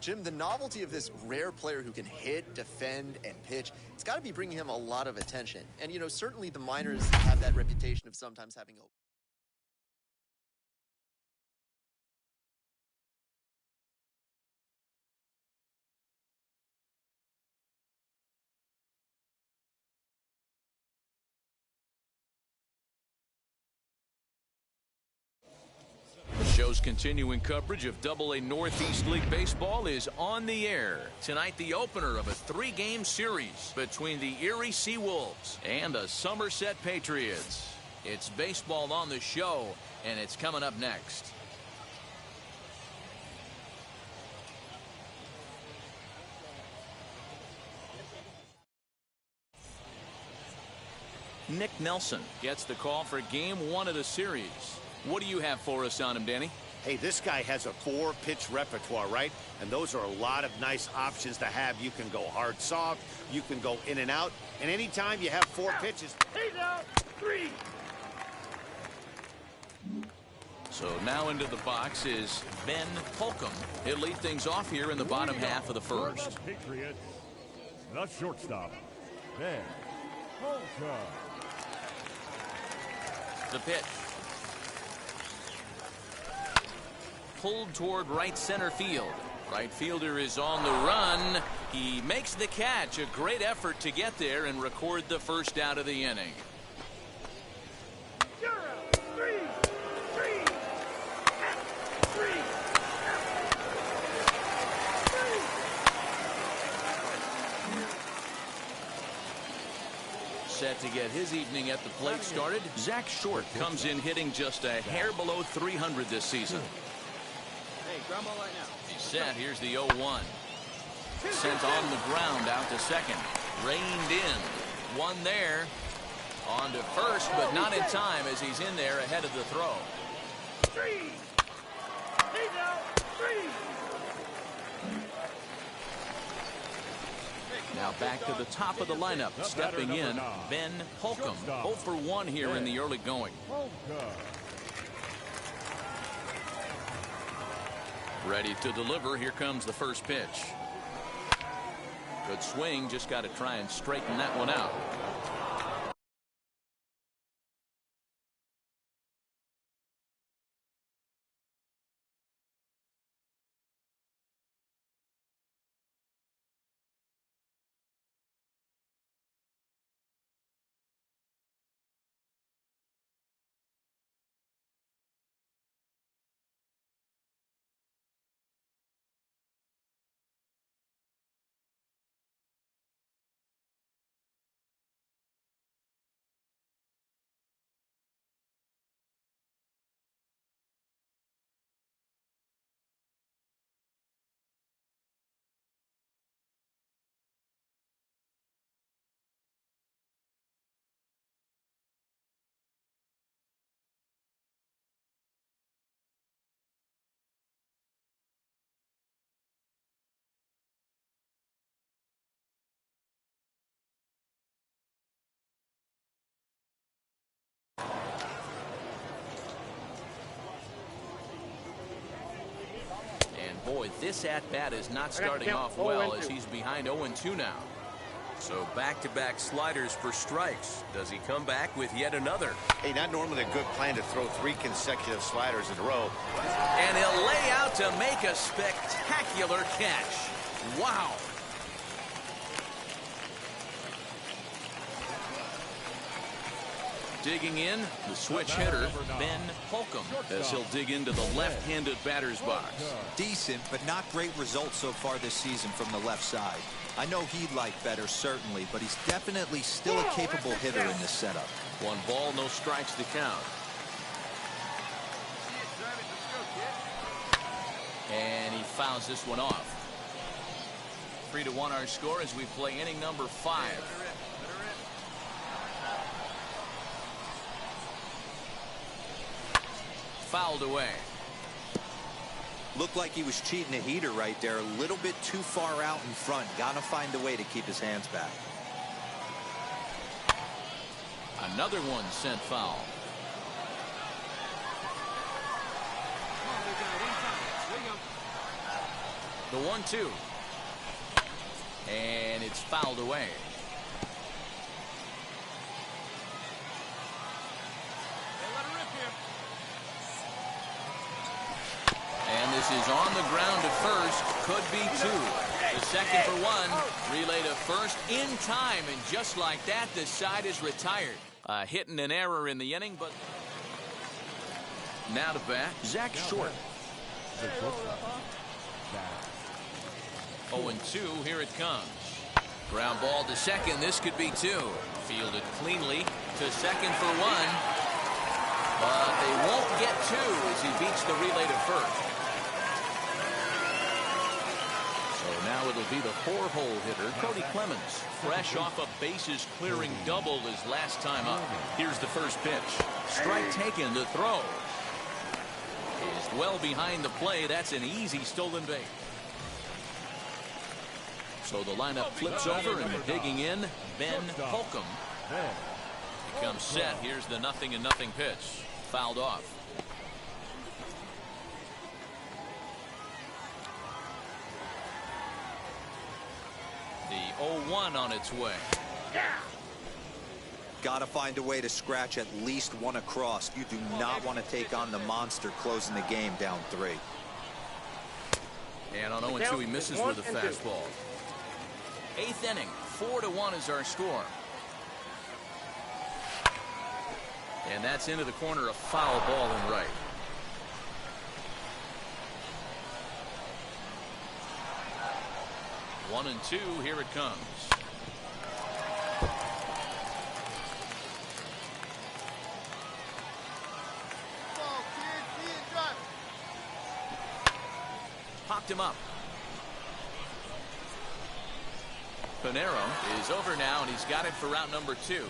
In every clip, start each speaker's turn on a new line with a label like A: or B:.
A: Jim, the novelty of this rare player who can hit, defend, and pitch, it's got to be bringing him a lot of attention. And, you know, certainly the minors have that reputation of sometimes having a...
B: The show's continuing coverage of AA Northeast League Baseball is on the air. Tonight, the opener of a 3-game series between the Erie Seawolves and the Somerset Patriots. It's baseball on the show, and it's coming up next. Nick Nelson gets the call for Game 1 of the series. What do you have for us on him, Danny?
C: Hey, this guy has a 4-pitch repertoire, right? And those are a lot of nice options to have. You can go hard, soft. You can go in and out. And anytime you have 4 pitches.
D: He's out. 3.
B: So now into the box is Ben Holcomb. He'll lead things off here in the bottom half of the first.
D: Patriots. The shortstop, Ben Holcomb.
B: The pitch. Pulled toward right center field. Right fielder is on the run. He makes the catch. A great effort to get there and record the first out of the inning.
D: You're out. 3.
B: Set to get his evening at the plate started. Zach Short comes in hitting just a hair below 300 this season.
E: Ground ball right now.
B: He's set. Here's the 0-1. Sent on the ground out to second. Reined in. One there. On to first, but not in time as he's in there ahead of the throw.
D: 3. He's out. 3.
B: Now back to the top of the lineup. Stepping in, Ben Holcomb. 0 for 1 here in the early going. Ready to deliver. Here comes the first pitch. Good swing. Just got to try and straighten that one out. Boy, this at-bat is not starting off well as he's behind 0-2 now.
F: So back-to-back sliders for strikes. Does he come back with yet another?
C: Hey, not normally a good plan to throw 3 consecutive sliders in a row.
B: And he'll lay out to make a spectacular catch. Wow. Digging in, the switch hitter, Ben Holcomb, as he'll dig into the left-handed batter's box.
G: Decent, but not great results so far this season from the left side. I know he'd like better, certainly, but he's definitely still a capable hitter in this setup.
B: 1 ball, no strikes to count. And he fouls this one off. 3-1 our score as we play inning number 5. Fouled away.
G: Looked like he was cheating a heater right there. A little bit too far out in front. Gotta find a way to keep his hands back.
B: Another one sent foul. The 1-2. And it's fouled away. And this is on the ground to first. Could be two. The second for one. Relay to first in time. And just like that, the side is retired. Hit and an error in the inning, but now to bat, Zach Short. 0-2, here it comes. Ground ball to second. This could be two. Fielded cleanly to second for one. But they won't get two as he beats the relay to first. So now it'll be the four-hole hitter, Cody Clemens, fresh off a bases-clearing double his last time up. Here's the first pitch. Strike taken to throw. Is well behind the play. That's an easy stolen base. So the lineup flips over and digging in, Ben Holcomb. Becomes set. Here's the 0-0 pitch. Fouled off. The 0-1 on its way.
G: Got to find a way to scratch at least one across. You do not want to take on the monster closing the game down 3.
B: And on 0-2 he misses with a fastball. 8th inning, 4-1 is our score. And that's into the corner, a foul ball in right. One and two, here it comes. Popped him up. Panero is over now, and he's got it for route number 2.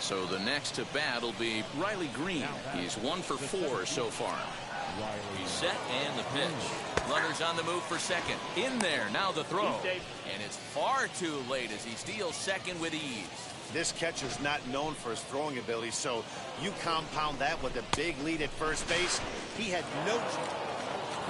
B: So the next to bat will be Riley Green. He's 1 for 4 so far. He's set and the pitch. Runners on the move for second. In there, now the throw. And it's far too late as he steals second with ease.
C: This catcher's not known for his throwing ability, so you compound that with a big lead at first base. He had no...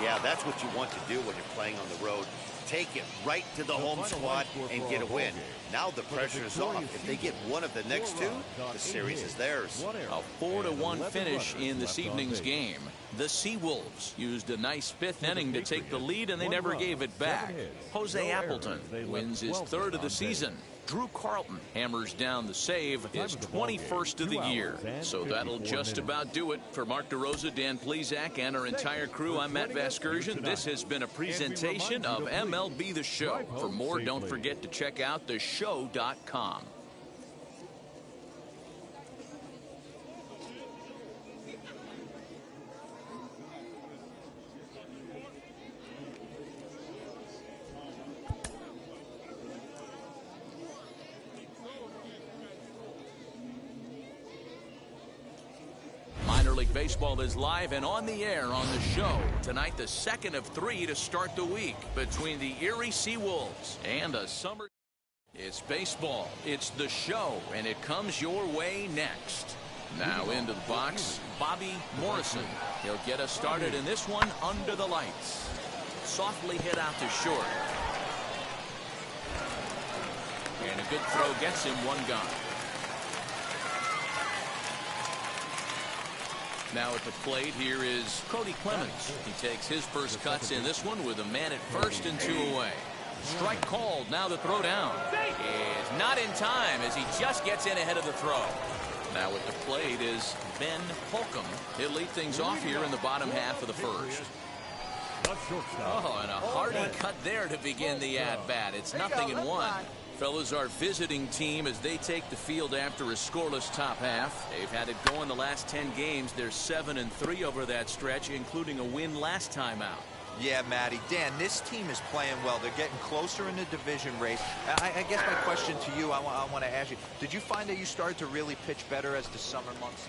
C: Yeah, that's what you want to do when you're playing on the road. Take it right to the home squad and get a win. Now the pressure is off. If they get one of the next two, the series is theirs.
B: A 4-1 finish in this evening's game. The Seawolves used a nice 5th inning to take the lead, and they never gave it back. Jose Appleton wins his 3rd of the season. Drew Carlton hammers down the save, his 21st of the year. So that'll just about do it. For Mark DeRosa, Dan Plesac, and our entire crew, I'm Matt Vasgersian. This has been a presentation of MLB The Show. For more, don't forget to check out theshow.com. League Baseball is live and on the air on the show. Tonight, the 2nd of 3 to start the week between the Erie Seawolves and a summer. It's baseball, it's the show, and it comes your way next. Now into the box, Bobby Morrison. He'll get us started in this one under the lights. Softly hit out to short. And a good throw gets him one gone. Now at the plate, here is Cody Clemens. He takes his first cuts in this one with a man at first and 2 away. Strike called. Now the throw down is not in time as he just gets in ahead of the throw. Now at the plate is Ben Holcomb. He'll lead things off here in the bottom half of the first. Oh, and a hearty cut there to begin the at-bat. It's 0-1. Fellas, our visiting team, as they take the field after a scoreless top half. They've had it going the last 10 games. They're 7-3 over that stretch, including a win last time out.
G: Yeah, Matty. Dan, this team is playing well. They're getting closer in the division race. I guess my question to you, I want to ask you, did you find that you started to really pitch better as the summer months?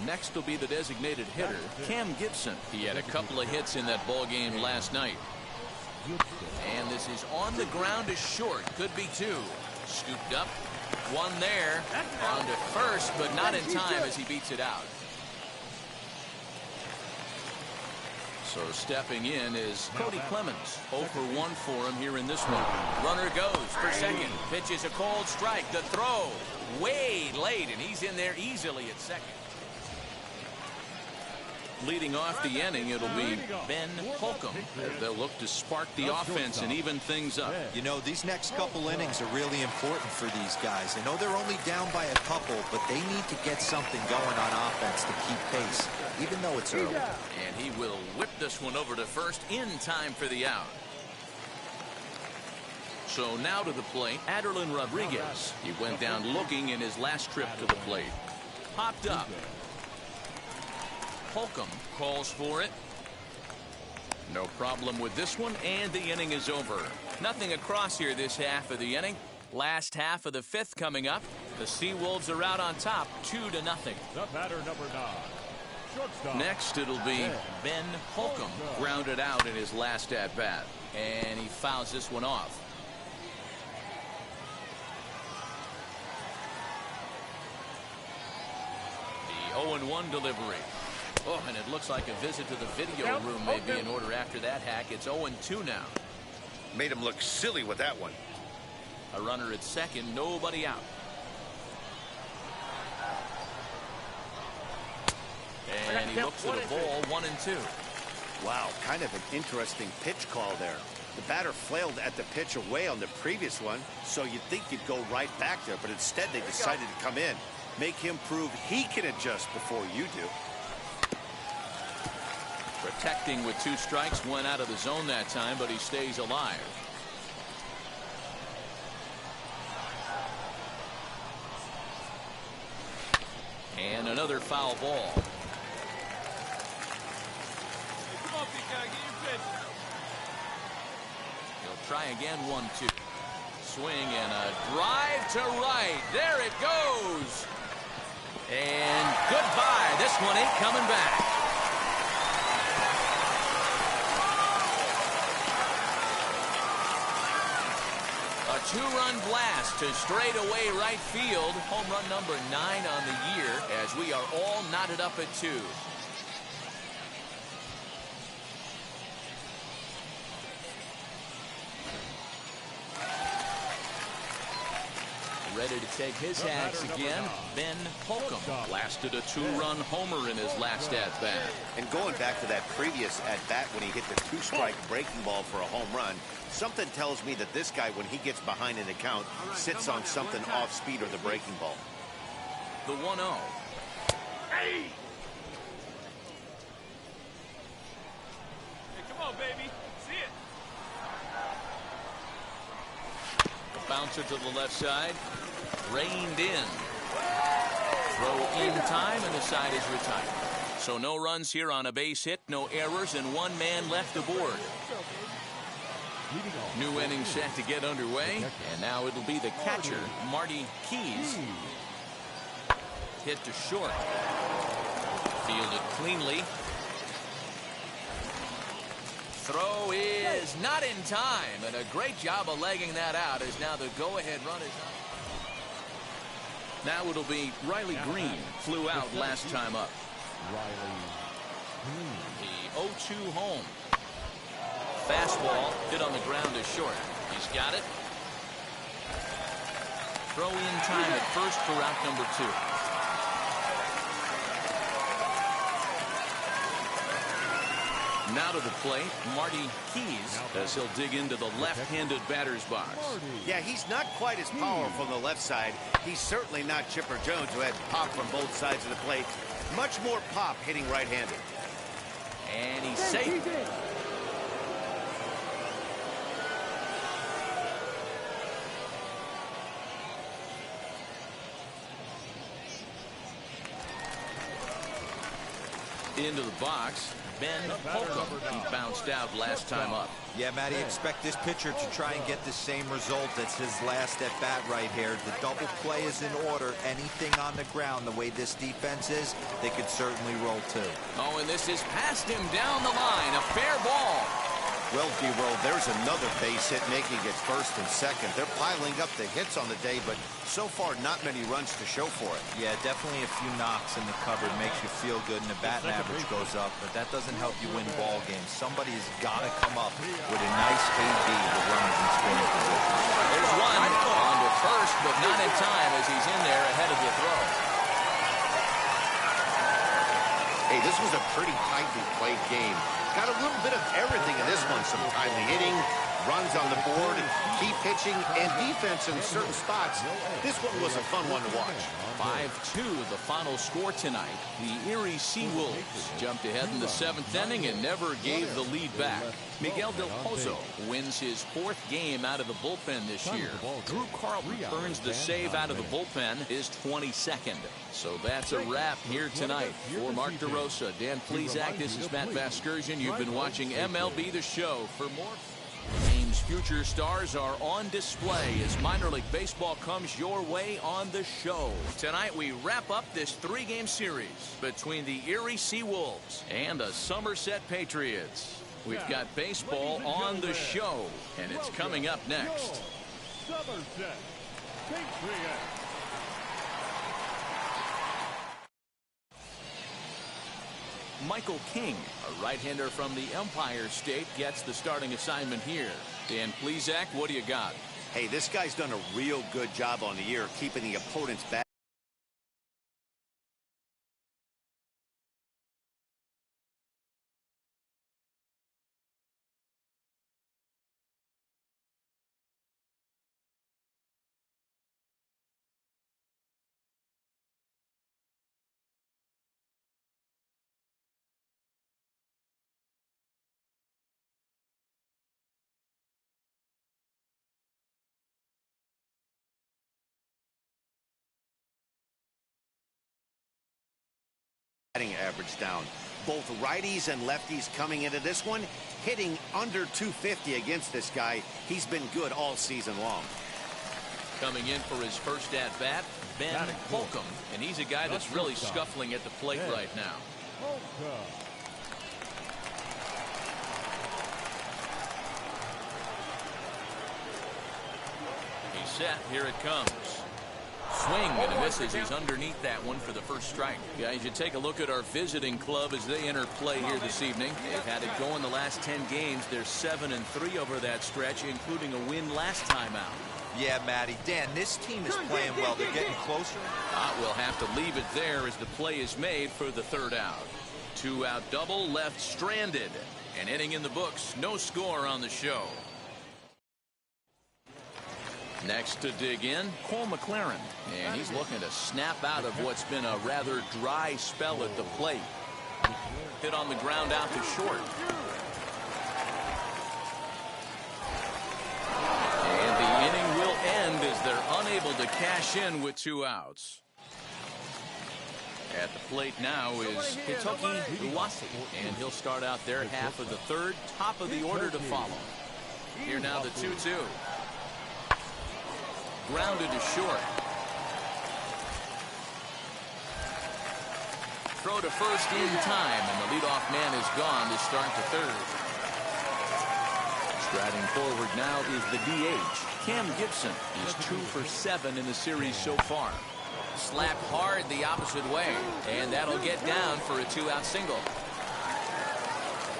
B: Next will be the designated hitter, Cam Gibson. He had a couple of hits in that ball game last night. And this is on the ground to short. Could be 2. Scooped up. One there. On to first, but not in time as he beats it out. So stepping in is Cody Clemens. 0 for 1 for him here in this one. Runner goes for second. Pitches a cold strike. The throw way late, and he's in there easily at second. Leading off the inning, it'll be Ben Holcomb as they'll look to spark the offense and even things up.
G: You know, these next couple innings are really important for these guys. I know they're only down by a couple, but they need to get something going on offense to keep pace, even though it's early.
B: And he will whip this one over to first in time for the out. So now to the plate, Aderlin Rodriguez. He went down looking in his last trip to the plate. Popped up. Holcomb calls for it. No problem with this one, and the inning is over. Nothing across here this half of the inning. Last half of the fifth coming up. The Seawolves are out on top, 2-0.
D: The batter, number 9. Shortstop.
B: Next, it'll be Ben Holcomb, grounded out in his last at-bat. And he fouls this one off. The 0-1 delivery. Oh, and it looks like a visit to the video room may be in order after that hack. It's 0-2 now.
C: Made him look silly with that one.
B: A runner at second, nobody out. And he looks at a ball, 1-2.
C: Wow, kind of an interesting pitch call there. The batter flailed at the pitch away on the previous one, so you'd think you'd go right back there, but instead they decided to come in. Make him prove he can adjust before you do.
B: Protecting with 2 strikes, went out of the zone that time, but he stays alive. And another foul ball.
E: Come on, big guy, get your pitch.
B: He'll try again, 1-2. Swing and a drive to right. There it goes. And goodbye. This one ain't coming back. A 2-run blast to straightaway right field. Home run number 9 on the year as we are all knotted up at 2. Ready to take his hacks again. Ben Holcomb blasted a 2-run homer in his last at-bat.
C: And going back to that previous at-bat when he hit the 2-strike breaking ball for a home run, something tells me that this guy, when he gets behind in the count, sits on something off-speed or the breaking ball.
B: The 1-0.
D: Hey!
E: Hey, come on, baby. See it.
B: The bouncer to the left side. Reined in. Throw in time, and the side is retired. So no runs here on a base hit, no errors, and 1 man left aboard. New inning set to get underway, and now it'll be the catcher, Marty Keys. Hit to short. Fielded cleanly. Throw is not in time, and a great job of legging that out as now the go-ahead run is up. Now it'll be Riley Green. Flew out last time up. The 0-2 home. Fastball hit on the ground is short. He's got it. Throw in time at first for out number 2. Now to the plate, Marty Keys, as he'll dig into the left-handed batter's box.
C: Yeah, he's not quite as powerful on the left side. He's certainly not Chipper Jones, who had pop from both sides of the plate. Much more pop hitting right-handed.
B: And he's safe. Into the box, Ben Holcomb. He bounced out last time up.
G: Yeah, Matty, expect this pitcher to try and get the same result as his last at-bat right here. The double play is in order. Anything on the ground, the way this defense is, they could certainly roll too.
B: Oh, and this is past him down the line. A fair ball.
C: Well, D-Roll, there's another base hit making it first and second. They're piling up the hits on the day, but so far not many runs to show for it.
G: Yeah, definitely a few knocks in the cupboard makes you feel good, and the batting average goes up, but that doesn't help you win ball games. Somebody's got to come up with a nice AB with runners in scoring position.
B: There's one on to first, but not in time as he's in there ahead of the throw.
C: Hey, this was a pretty tightly played game. Got a little bit of everything in this one. Some timely hitting, runs on the board, key pitching, and defense in certain spots. This one was a fun one to watch.
B: 5-2 the final score tonight. The Erie Seawolves jumped ahead in the 7th inning and never gave the lead back. Miguel Del Pozo wins his 4th game out of the bullpen this year. Drew Carlton earns the save out of the bullpen, his 22nd. So that's a wrap here tonight. For Mark DeRosa, Dan Plesac, this is Matt Vasgersian. You've been watching MLB The Show. For more games, future stars are on display as minor league baseball comes your way on the show. Tonight we wrap up this 3-game series between the Erie Seawolves and the Somerset Patriots. We've got baseball on the show, and it's coming up next.
D: Somerset Patriots.
B: Michael King, a right-hander from the Empire State, gets the starting assignment here. Dan Plesac, what do you got?
C: Hey, this guy's done a real good job on the year keeping the opponent's back. Batting average down. Both righties and lefties coming into this one, hitting under 250 against this guy. He's been good all season long.
B: Coming in for his first at-bat, Ben Holcomb, and he's a guy that's really scuffling at the plate right now. He's set. Here it comes. Swing and a misses. He's underneath that one for the first strike. Guys, you take a look at our visiting club as they enter play here this evening. They've had it going the last 10 games. They're 7-3 over that stretch, including a win last time out.
G: Yeah, Matty. Dan, this team is playing well. They're getting closer.
B: We'll have to leave it there as the play is made for the 3rd out. 2-out double left stranded. An inning in the books. No score on the show. Next to dig in, Cole McLaren, and he's looking to snap out of what's been a rather dry spell at the plate. Hit on the ground out to short. And the inning will end as they're unable to cash in with 2 outs. At the plate now is Hitoki Uwasi, and he'll start out their half of the 3rd, top of the order to follow. Here now the 2-2. Grounded to short. Throw to first in time, and the leadoff man is gone to start the 3rd. Striding forward now is the DH, Cam Gibson. He's 2 for 7 in the series so far. Slapped hard the opposite way, and that'll get down for a 2-out single.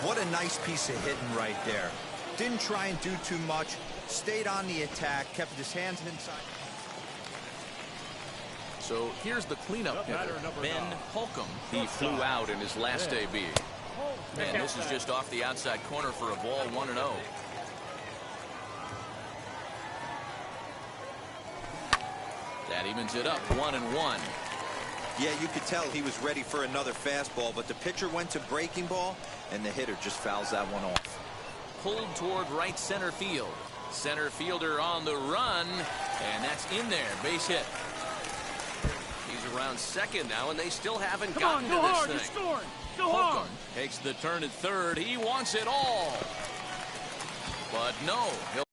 G: What a nice piece of hitting right there. Didn't try and do too much. Stayed on the attack, kept his hands inside.
B: So here's the cleanup hitter, Ben Holcomb. He flew out in his last AB. And this is just off the outside corner for a ball, 1-0. That evens it up, 1-1.
G: Yeah, you could tell he was ready for another fastball, but the pitcher went to breaking ball, and the hitter just fouls that one off.
B: Pulled toward right center field. Center fielder on the run, and that's in there, base hit. He's around second now, and they still haven't gotten to this thing.
E: You're scoring. Go
B: Holcomb
E: hard.
B: takes the turn at 3rd. He wants it all. But no, he'll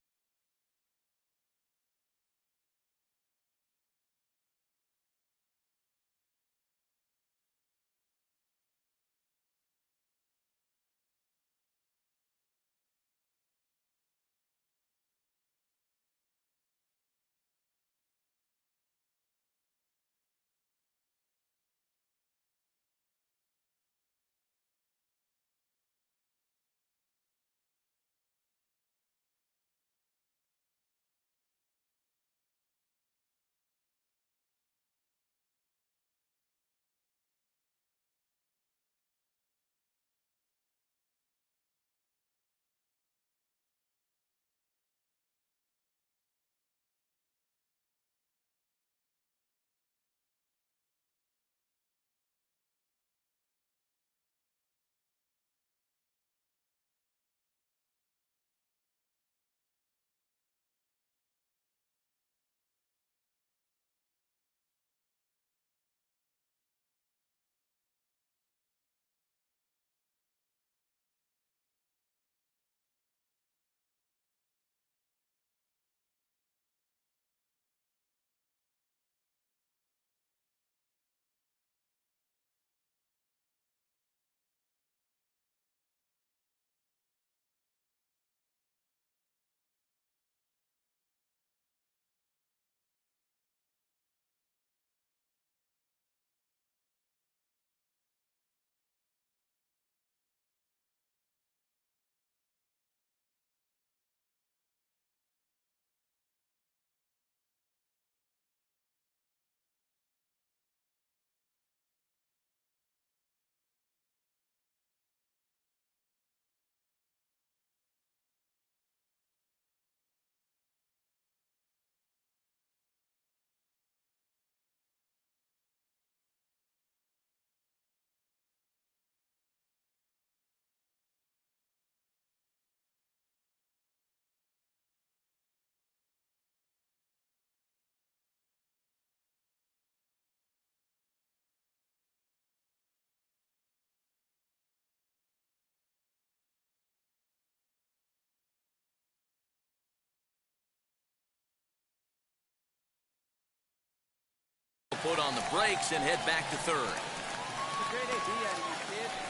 B: put on the brakes and head back to third.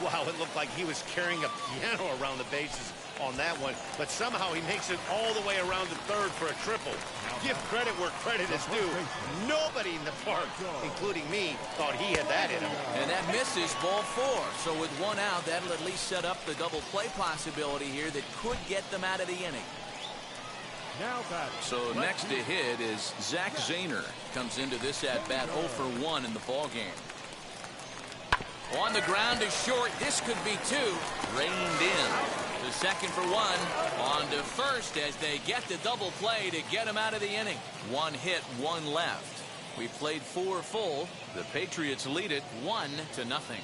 C: Wow, it looked like he was carrying a piano around the bases on that one, but somehow he makes it all the way around to third for a triple. Give credit where credit is due. Nobody in the park, including me, thought he had that in him.
B: And that misses ball 4. So with one out, that'll at least set up the double play possibility here that could get them out of the inning. So next to hit is Zach Zahner. Comes into this at bat 0 for 1 in the ball game. On the ground is short. This could be 2. Reined in. The second for 1. On to first as they get the double play to get him out of the inning. 1 hit, 1 left. We played 4 full. The Patriots lead it 1-0.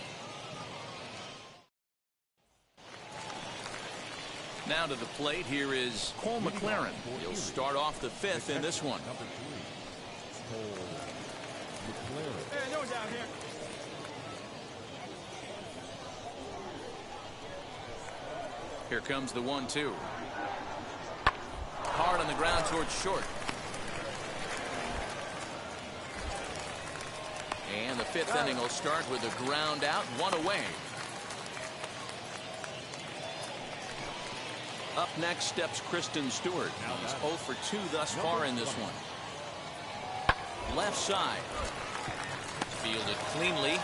B: Now to the plate, here is Cole McLaren. He'll start off the 5th in this one.
E: Hey, no down here.
B: Here comes the 1-2. Hard on the ground towards short. And the 5th inning will start with a ground out, 1 away. Up next steps Kristen Stewart. He's 0 for 2 thus far in this one. Left side. Fielded cleanly.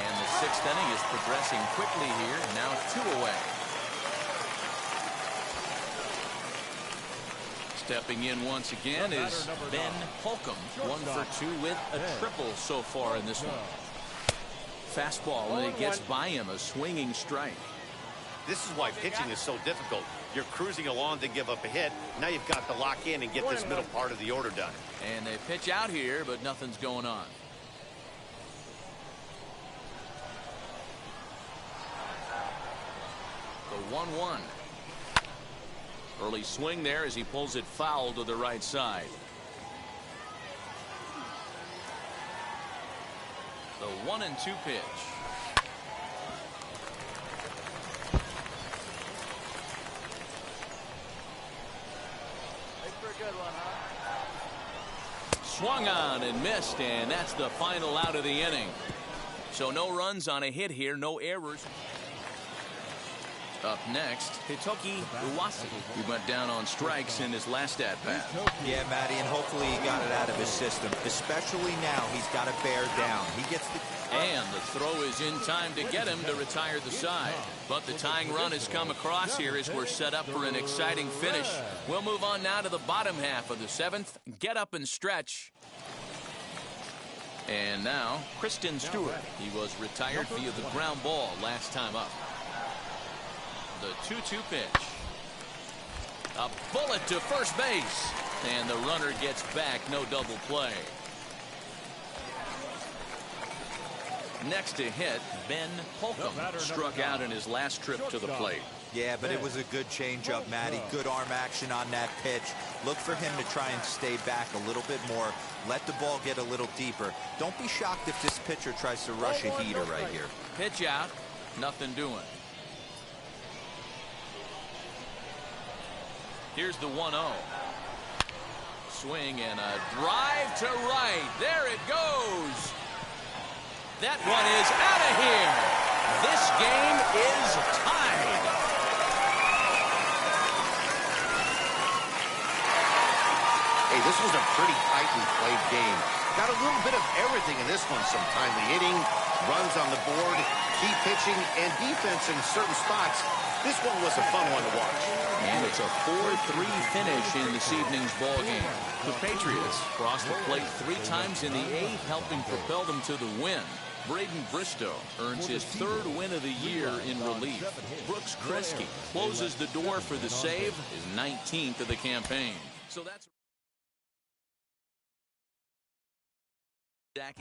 B: And the 6th inning is progressing quickly here. Now 2 away. Stepping in once again is Ben Holcomb. 1 for 2 with a triple so far in this one. Fastball, and it gets by him, a swinging strike.
C: This is why pitching is so difficult. You're cruising along to give up a hit. Now you've got to lock in and get this middle part of the order done.
B: And they pitch out here, but nothing's going on. The 1-1. Early swing there as he pulls it foul to the right side. The 1-2 pitch. Swung on and missed, and that's the final out of the inning. So no runs on a hit here, no errors. Up next, Hitoki Uwasi, who went down on strikes in his last at-bat.
G: Yeah, Matty, and hopefully he got it out of his system. Especially now, he's got to bear down. He gets the...
B: And the throw is in time to get him to retire the side. But the tying run has come across here as we're set up for an exciting finish. We'll move on now to the bottom half of the 7th. Get up and stretch. And now, Kristen Stewart. He was retired via the ground ball last time up. The 2-2 pitch. A bullet to first base. And the runner gets back, no double play. Next to hit, Ben Holcomb struck out in his last trip to the plate.
G: Yeah, but it was a good changeup, Matty. Good arm action on that pitch. Look for him to try and stay back a little bit more. Let the ball get a little deeper. Don't be shocked if this pitcher tries to rush a heater right here.
B: Pitch out, nothing doing. Here's the 1-0. Swing and a drive to right. There it goes. That one is out of here. This game is tied.
C: Hey, this was a pretty tightly played game. Got a little bit of everything in this one. Some timely hitting, runs on the board, key pitching, and defense in certain spots. This one was a fun one to watch.
B: And it's a 4-3 finish in this evening's ball game. The Patriots crossed the plate 3 times in the 8th, helping propel them to the win. Braden Bristow earns his 3rd win of the year in relief. Brooks Kresge closes the door for the save, his 19th of the campaign. So that's Zach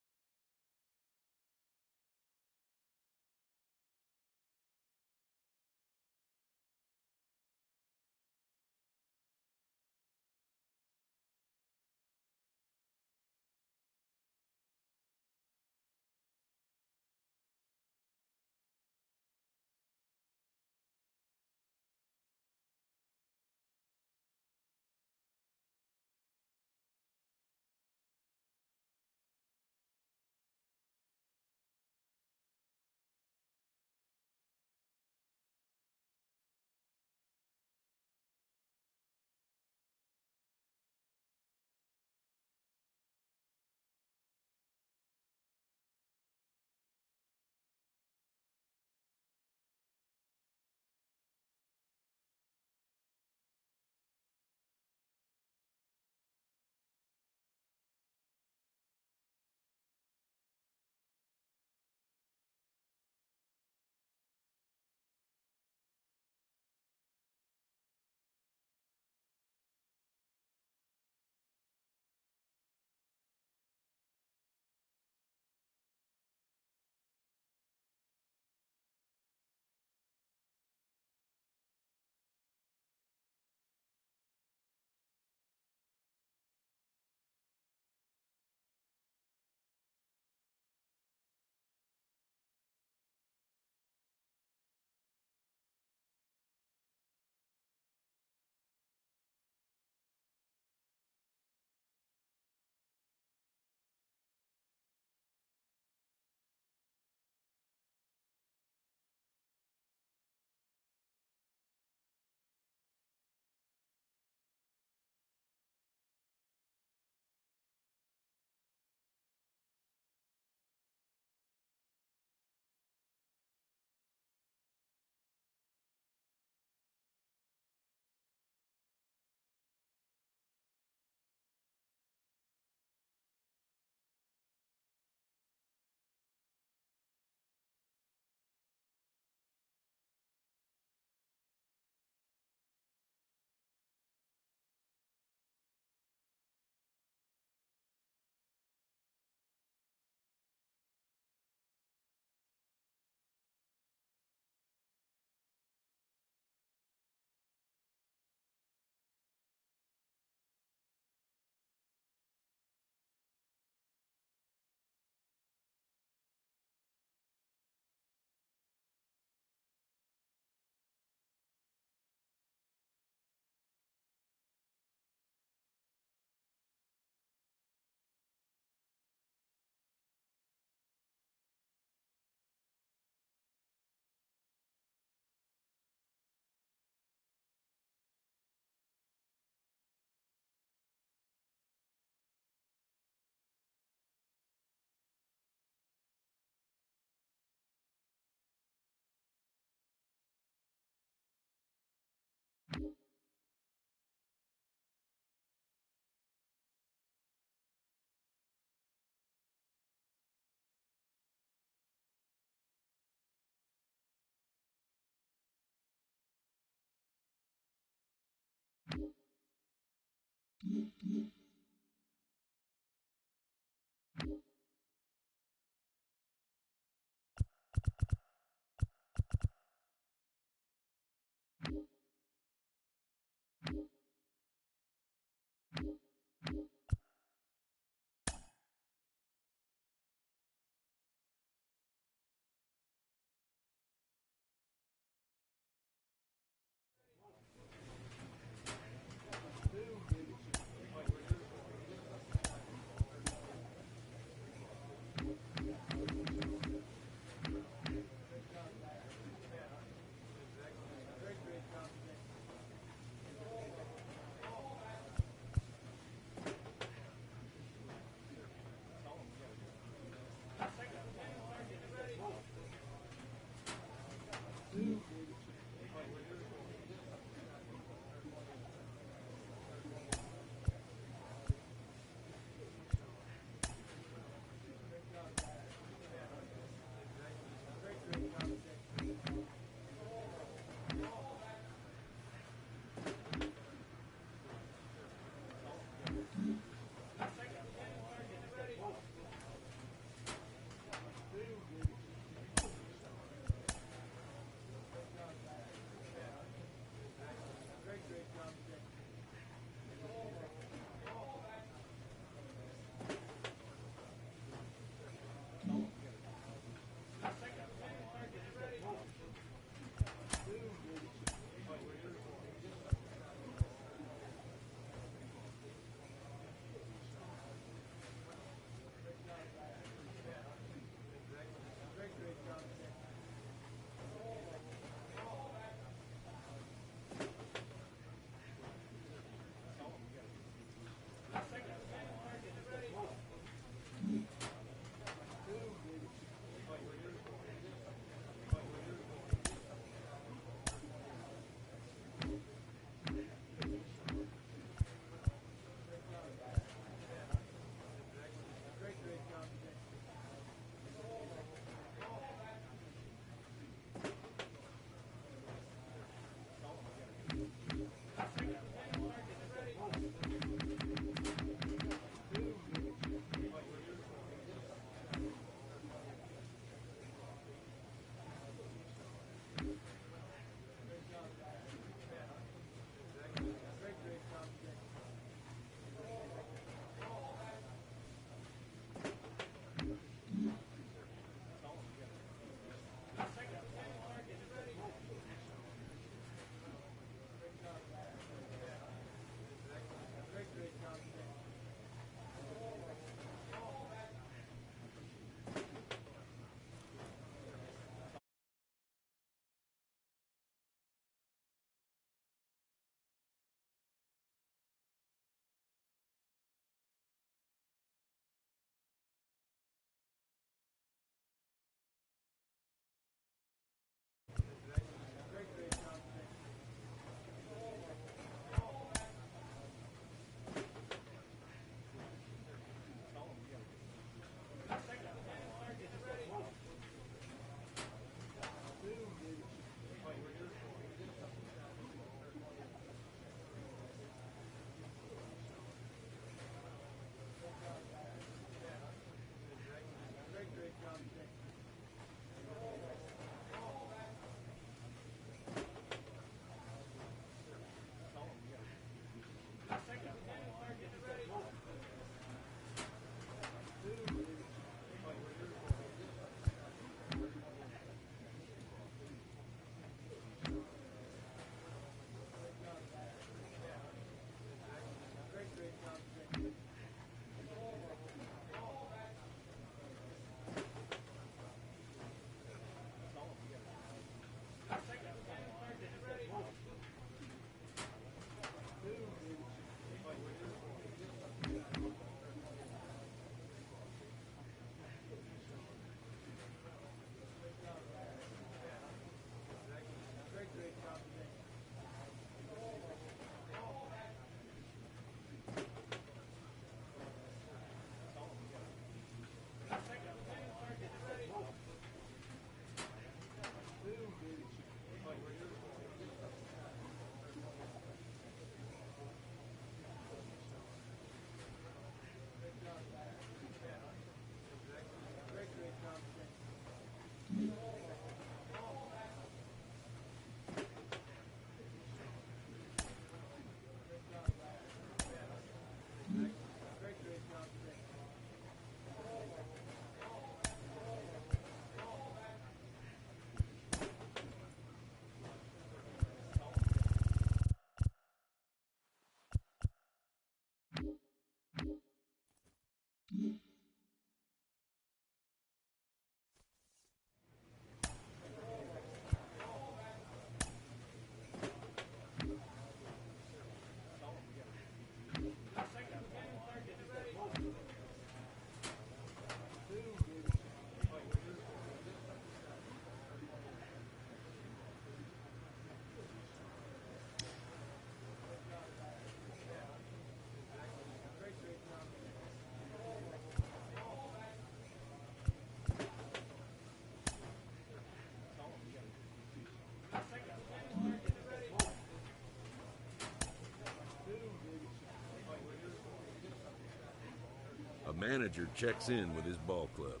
H: manager checks in with his ball club.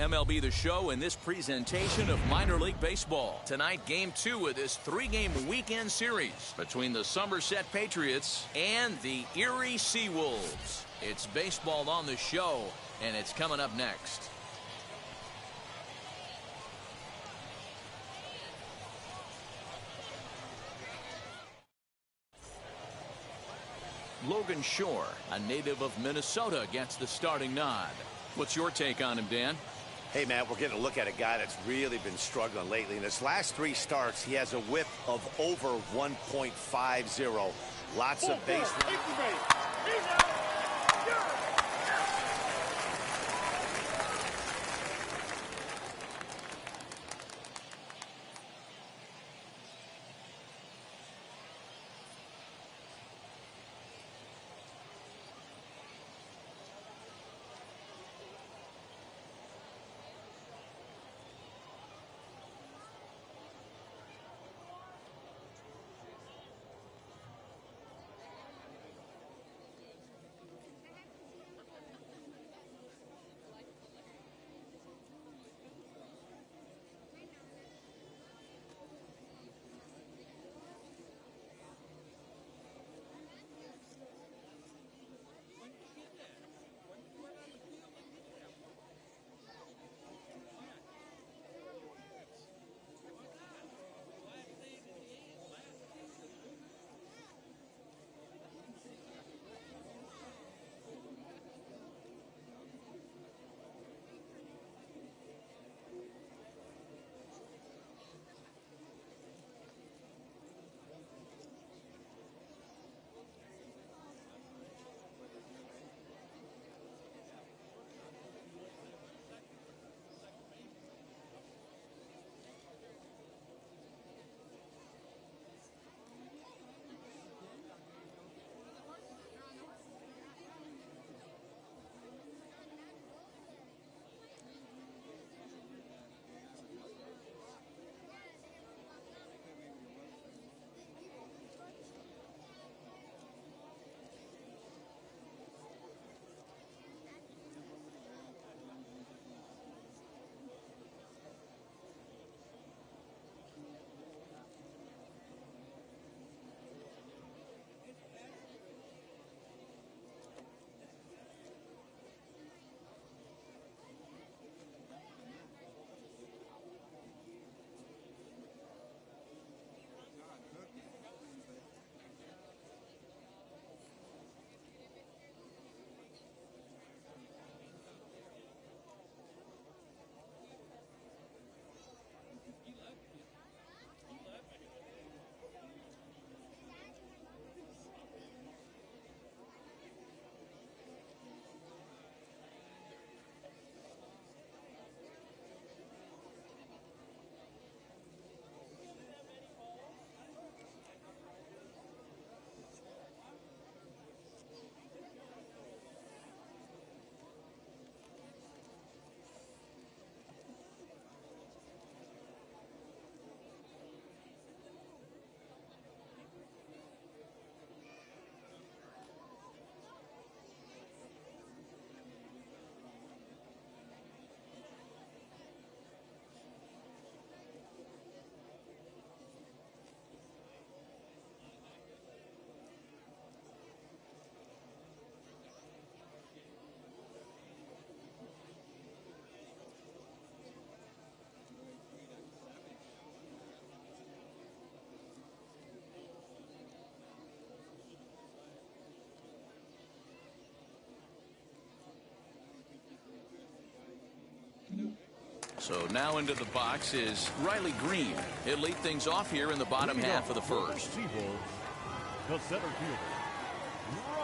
B: MLB The Show in this presentation of minor league baseball. Tonight, Game 2 of this 3-game weekend series between the Somerset Patriots and the Erie Seawolves. It's baseball on the show, and it's coming up next. Logan Shore, a native of Minnesota, gets the starting nod. What's your take on him, Dan?
C: Hey, Matt, we're getting a look at a guy that's really been struggling lately. In his last 3 starts, he has a whip of over 1.50. Lots of base running.
B: So now into the box is Riley Green. He'll lead things off here in the bottom half of the first.
D: The center fielder.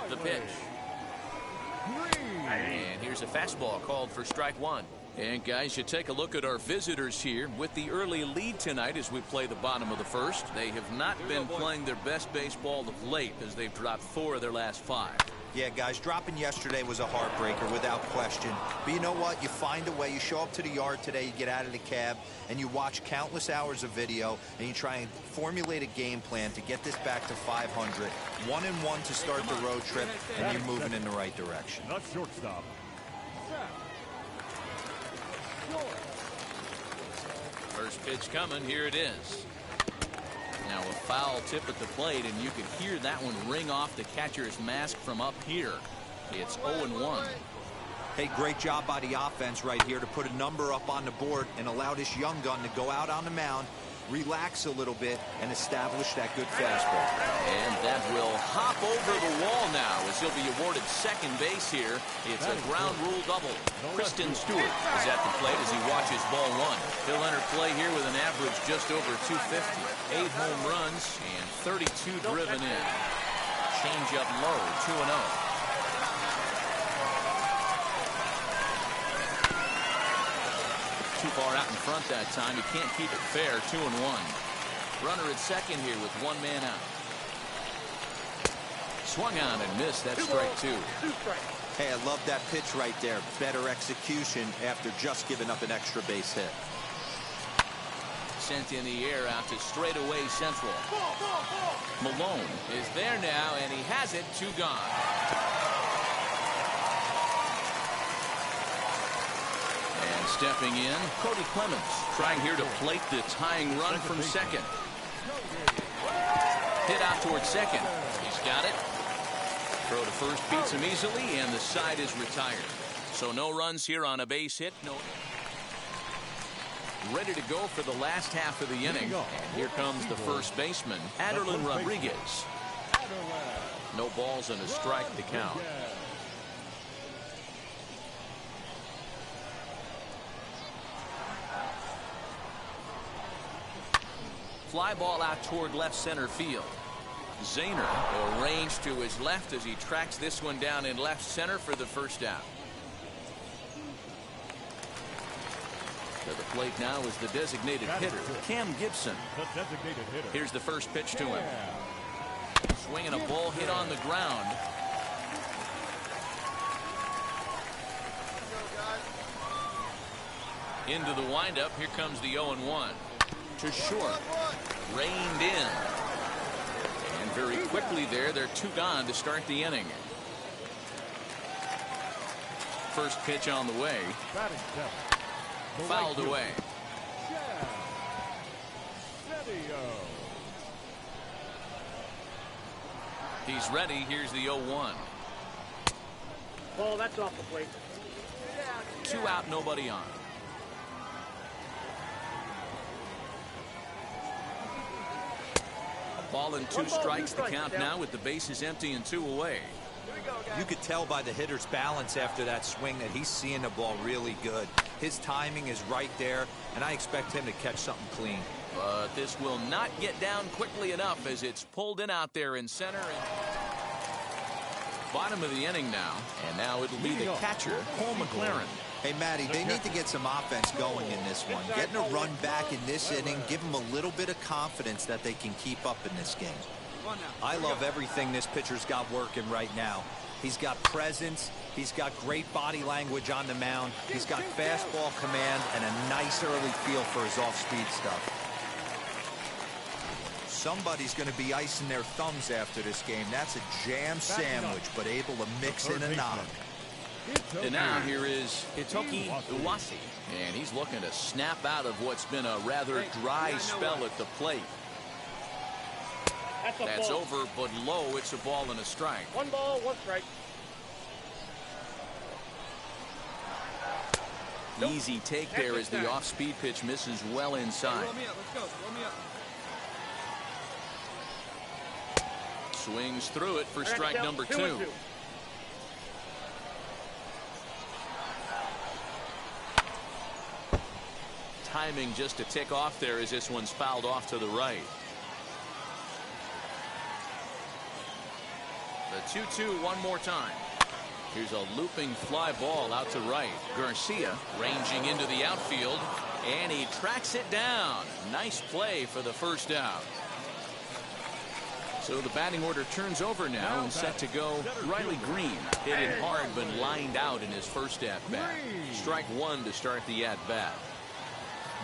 B: The pitch. And here's a fastball called for strike one. And guys, you take a look at our visitors here with the early lead tonight as we play the bottom of the first. They have not been playing their best baseball of late as they've dropped 4 of their last 5.
G: Yeah, guys, dropping yesterday was a heartbreaker without question. But you know what? You find a way. You show up to the yard today, you get out of the cab, and you watch countless hours of video, and you try and formulate a game plan to get this back to 500. 1-1 to start the road trip, and you're moving in the right direction.
D: Not shortstop.
B: First pitch coming. Here it is. Now a foul tip at the plate, and you can hear that one ring off the catcher's mask from up here. It's 0-1.
G: Hey, great job by the offense right here to put a number up on the board and allow this young gun to go out on the mound, relax a little bit, and establish that good fastball.
B: And that will hop over the wall now as he'll be awarded second base here. It's a ground rule double. Kristen Stewart is at the plate as he watches ball one. He'll enter play here with an average just over 250. 8 home runs and 32 driven in. Change up low, 2-0. Too far out in front that time. He can't keep it fair. 2-1. Runner at second here with 1 man out. Swung on and missed. That's strike 2.
G: Hey, I love that pitch right there. Better execution after just giving up an extra base hit.
B: Sent in the air out to straightaway central. Malone is there now, and he has it. 2 gone. Stepping in, Cody Clemens trying here to plate the tying run from second. Hit out towards second. He's got it. Throw to first beats him easily, and the side is retired. So no runs here on a base hit. No. Ready to go for the last half of the inning. And here comes the first baseman, Aderlin Rodriguez. No balls and a strike to count. Fly ball out toward left center field. Zahner arranged to his left as he tracks this one down in left center for the first out. To the plate now is the designated hitter, Cam Gibson. Here's the first pitch to him. Swinging a ball hit on the ground. Into the windup. Here comes the 0-1. To short. Reined in. And very quickly there, they're 2 gone to start the inning. First pitch on the way. Fouled away. He's ready. Here's the 0-1.
I: Ball, that's off the plate.
B: 2 out, nobody on. Ball and 2 strikes the count now with the bases empty and 2 away.
G: You could tell by the hitter's balance after that swing that he's seeing the ball really good. His timing is right there, and I expect him to catch something clean.
B: But this will not get down quickly enough as it's pulled in out there in center. Bottom of the inning now, and now it'll be the catcher, Cole McLaren.
G: Hey, Matty, they need to get some offense going in this one. Getting a run back in this inning, give them a little bit of confidence that they can keep up in this game. I love everything this pitcher's got working right now. He's got presence. He's got great body language on the mound. He's got fastball command and a nice early feel for his off-speed stuff. Somebody's going to be icing their thumbs after this game. That's a jam sandwich, but able to mix in a knock.
B: And now here is Hitoki Uwasi, and he's looking to snap out of what's been a rather dry spell at the plate. That's over, but low. It's a ball and a strike.
I: 1 ball, 1 strike.
B: Easy take there as the off-speed pitch misses well inside. Swings through it for strike number 2. Timing just to tick off there as this one's fouled off to the right. The 2-2 one more time. Here's a looping fly ball out to right. Garcia ranging into the outfield, and he tracks it down. Nice play for the first out. So the batting order turns over now and set to go. Riley Green hit it hard but lined out in his first at-bat. Strike 1 to start the at-bat.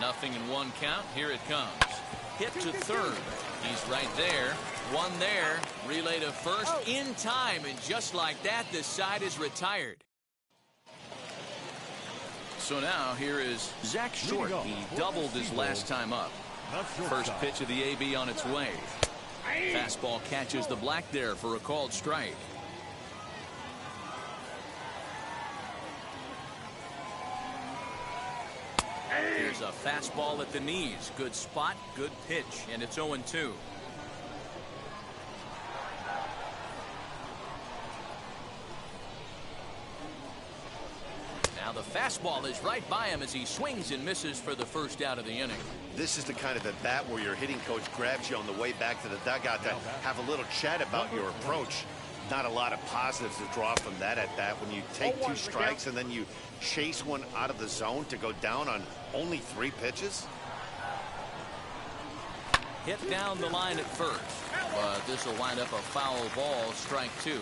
B: Nothing in 1 count. Here it comes. Hit to third. He's right there. 1 there. Relay to first in time. And just like that, the side is retired. So now here is Zach Short. He doubled his last time up. First pitch of the AB on its way. Fastball catches the black there for a called strike. Here's a fastball at the knees. Good spot, good pitch, and it's 0-2. Now the fastball is right by him as he swings and misses for the first out of the inning.
C: This is the kind of at bat where your hitting coach grabs you on the way back to the dugout to have a little chat about your approach. Not a lot of positives to draw from that at bat when you take 2 strikes and then you chase one out of the zone to go down on only 3 pitches.
B: Hit down the line at first, but this will wind up a foul ball, strike 2.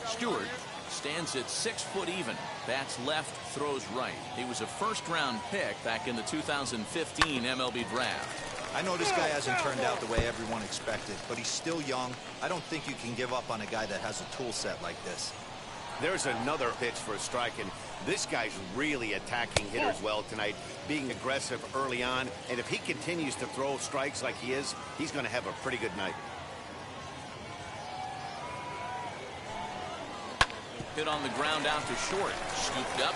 B: Stewart stands at 6 foot even. Bats left, throws right. He was a first-round pick back in the 2015 MLB draft.
G: I know this guy hasn't turned out the way everyone expected, but he's still young. I don't think you can give up on a guy that has a tool set like this.
C: There's another pitch for a strike, and this guy's really attacking hitters well tonight, being aggressive early on, and if he continues to throw strikes like he is, he's going to have a pretty good night.
B: Hit on the ground out to short. Scooped up.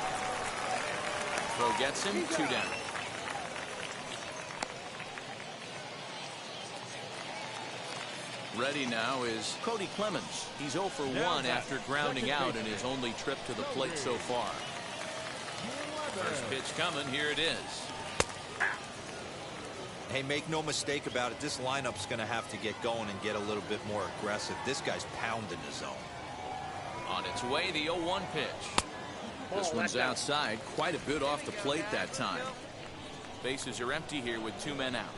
B: Throw gets him, 2 down. Ready now is Cody Clemens. He's 0 for 1 after grounding out in his only trip to the plate so far. First pitch coming. Here it is.
G: Hey, make no mistake about it. This lineup's going to have to get going and get a little bit more aggressive. This guy's pounding the zone.
B: On its way, the 0-1 pitch. This one's outside, quite a bit off the plate that time. Bases are empty here with 2 men out.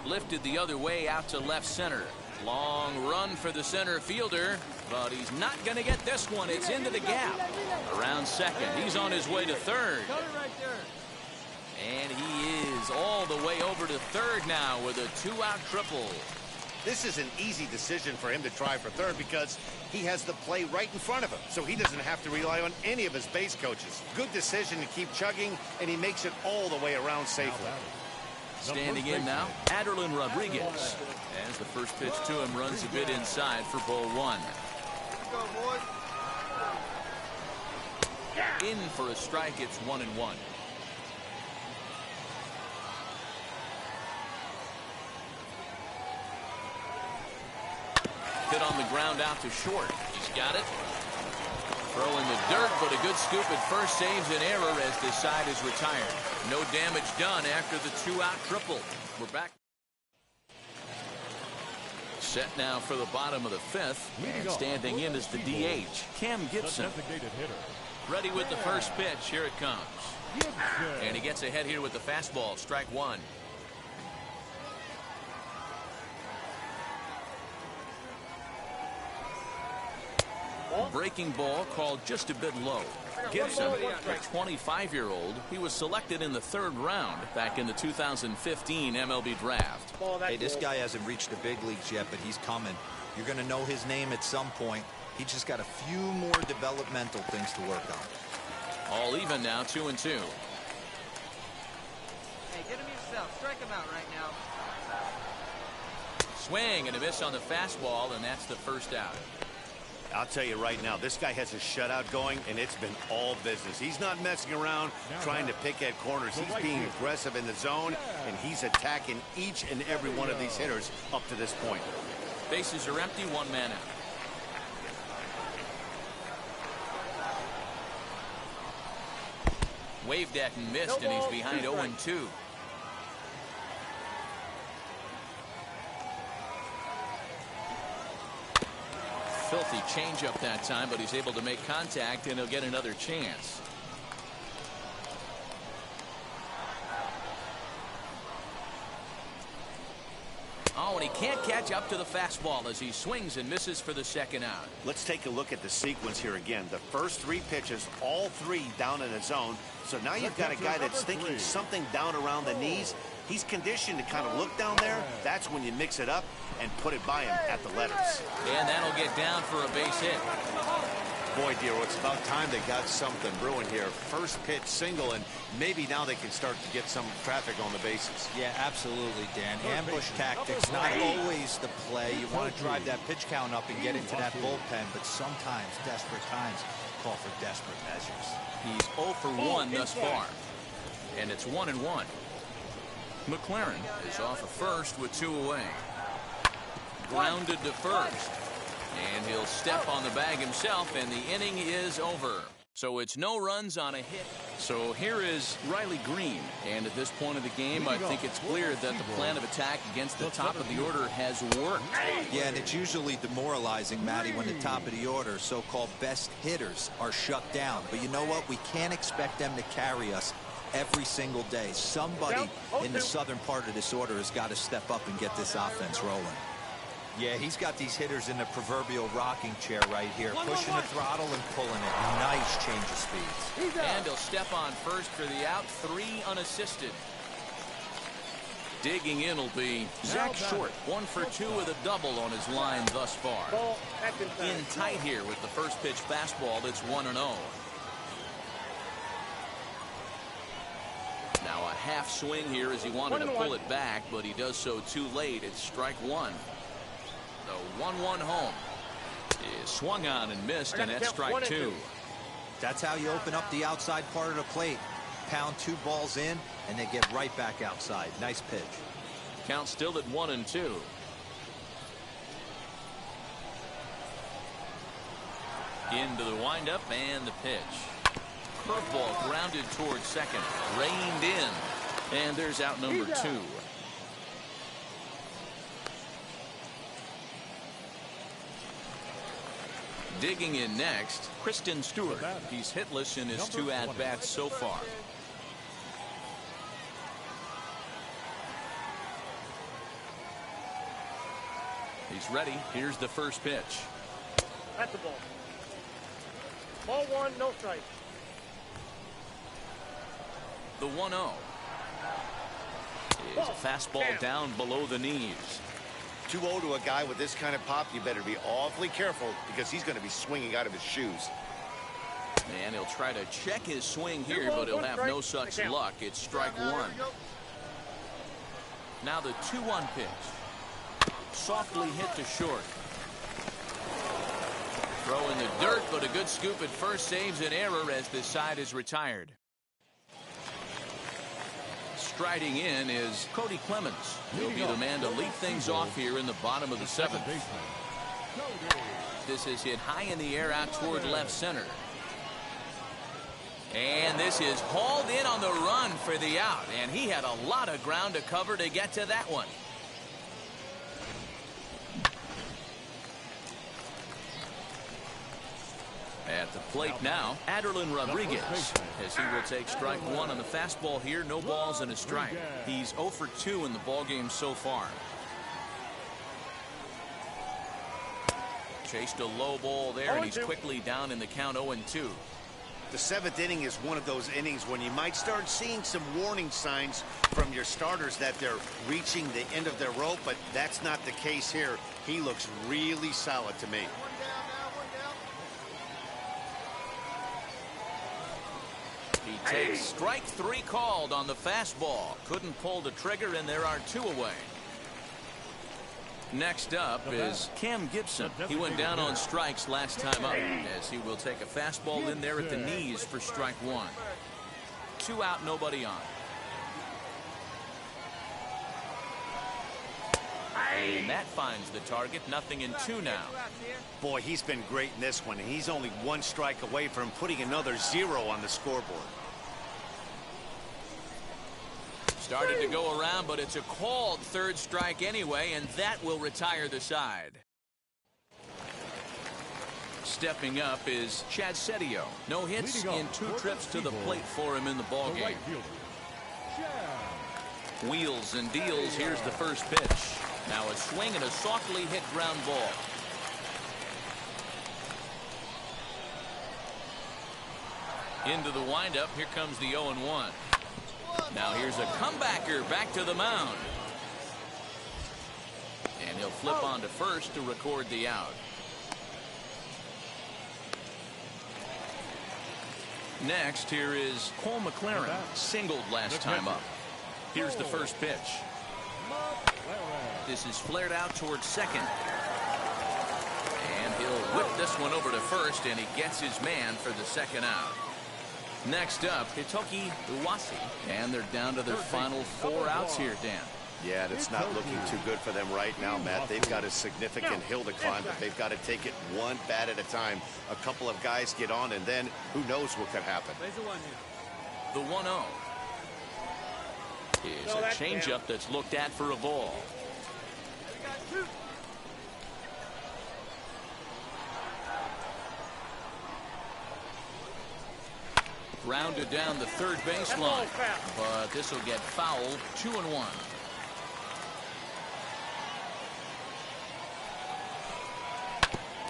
B: Lifted the other way out to left center. Long run for the center fielder, but he's not going to get this one. It's into the gap. Around second. He's on his way to third. And he is all the way over to third now with a 2-out triple.
C: This is an easy decision for him to try for third because he has the play right in front of him, so he doesn't have to rely on any of his base coaches. Good decision to keep chugging, and he makes it all the way around safely.
B: Standing in now, Aderlin Rodriguez. As the first pitch to him runs a bit inside for ball 1. In for a strike, it's 1-1. Hit on the ground out to short. He's got it. Throw in the dirt, but a good scoop at first saves an error as this side is retired. No damage done after the 2-out triple. We're back. Set now for the bottom of the 5th. And standing in is the DH, Cam Gibson. Ready with the first pitch. Here it comes. And he gets ahead here with the fastball. Strike 1. Breaking ball called just a bit low. Gibson, a 25-year-old, he was selected in the 3rd round back in the 2015 MLB draft.
G: Hey, this guy hasn't reached the big leagues yet, but he's coming. You're going to know his name at some point. He just got a few more developmental things to work on.
B: All even now, 2-2.
J: Hey, get him yourself. Strike him out right now.
B: Swing and a miss on the fastball, and that's the first out.
C: I'll tell you right now, this guy has a shutout going, and it's been all business. He's not messing around trying to pick at corners. He's being aggressive in the zone, and he's attacking each and every one of these hitters up to this point.
B: Bases are empty, 1 man out. Waved at and missed, and he's behind 0-2. Filthy changeup that time, but he's able to make contact, and he'll get another chance. Oh, and he can't catch up to the fastball as he swings and misses for the 2nd out.
C: Let's take a look at the sequence here again. The first 3 pitches, all 3 down in the zone. So now you've got a guy that's thinking something down around the knees. He's conditioned to kind of look down there. That's when you mix it up and put it by him at the letters.
B: And that'll get down for a base hit.
C: Boy, Dero, it's about time they got something brewing here. First pitch single, and maybe now they can start to get some traffic on the bases.
G: Yeah, absolutely, Dan. Ambush tactics, not always the play. You want to drive that pitch count up and get into that bullpen, but sometimes desperate times call for desperate measures.
B: He's 0 for 1 thus far, and it's 1-1. McLaren is off of first with 2 away. Grounded to first. And he'll step on the bag himself, and the inning is over. So it's no runs on a hit. So here is Riley Green. And at this point of the game, I think it's clear that the plan of attack against the top of the order has worked.
G: Yeah, and it's usually demoralizing, Matty, when the top of the order, so-called best hitters, are shut down. But you know what? We can't expect them to carry us every single day. Somebody in the southern part of this order has got to step up and get this offense rolling. Yeah, he's got these hitters in the proverbial rocking chair right here, pushing the throttle and pulling it. Nice change of speeds.
B: And he'll step on first for the out, 3 unassisted. Digging in will be Zach Short, 1 for 2 with a double on his line thus far. In tight here with the first pitch fastball. That's 1-0. Now a half swing here as he wanted to pull it back, but he does so too late. It's strike 1. The 1-1 home is swung on and missed, and that's strike 2.
G: That's how you open up the outside part of the plate. Pound 2 balls in, and they get right back outside. Nice pitch.
B: Count still at 1-2. Into the windup and the pitch. Curveball grounded towards second. Reined in. And there's out number 2. Digging in next, Kristen Stewart. He's hitless in his 2 at-bats so far. He's ready. Here's the first pitch.
I: That's the ball. Ball 1, no strike.
B: The 1-0 is a fastball down below the knees.
C: 2-0 to a guy with this kind of pop, you better be awfully careful because he's going to be swinging out of his shoes.
B: And he'll try to check his swing here, but he'll have no such luck. It's strike 1. Now the 2-1 pitch. Softly hit to short. Throw in the dirt, but a good scoop at first saves an error as the side is retired. Striding in is Cody Clemens. He'll be the man to lead things off here in the bottom of the 7th. This is hit high in the air out toward left center. And this is hauled in on the run for the out. And he had a lot of ground to cover to get to that one. At the plate now, Aderlin Rodriguez, as he will take strike 1 on the fastball here. No balls and a strike. He's 0 for 2 in the ballgame so far. Chased a low ball there, and he's quickly down in the count 0-2.
C: The 7th inning is one of those innings when you might start seeing some warning signs from your starters that they're reaching the end of their rope, but that's not the case here. He looks really solid to me.
B: He takes strike 3 called on the fastball. Couldn't pull the trigger, and there are 2 away. Next up is Cam Gibson. He went down on strikes last time up, as he will take a fastball in there at the knees for strike 1. 2 out, nobody on. And that finds the target. 0-2 now.
C: Boy, he's been great in this one. He's only 1 strike away from putting another 0 on the scoreboard.
B: Started to go around, but it's a called 3rd strike anyway, and that will retire the side. Stepping up is Chad Setio. No hits in 2 trips to the plate for him in the ballgame. Wheels and deals. Here's the first pitch. Now a swing and a softly hit ground ball. Into the windup. Here comes the 0-1. Now here's a comebacker back to the mound. And he'll flip on to first to record the out. Next, here is Cole McLaren, singled last time up. Here's the first pitch. This is flared out towards second. And he'll whip this one over to first, and he gets his man for the second out. Next up, Hitoki Uwasi, and they're down to their final 4 outs here, Dan.
C: Yeah, and it's not looking too good for them right now, Matt. They've got a significant hill to climb, but they've got to take it one bat at a time. A couple of guys get on, and then who knows what could happen.
B: The 1-0 is a changeup that's looked at for a ball. Grounded down the third baseline, but this will get fouled. 2-1.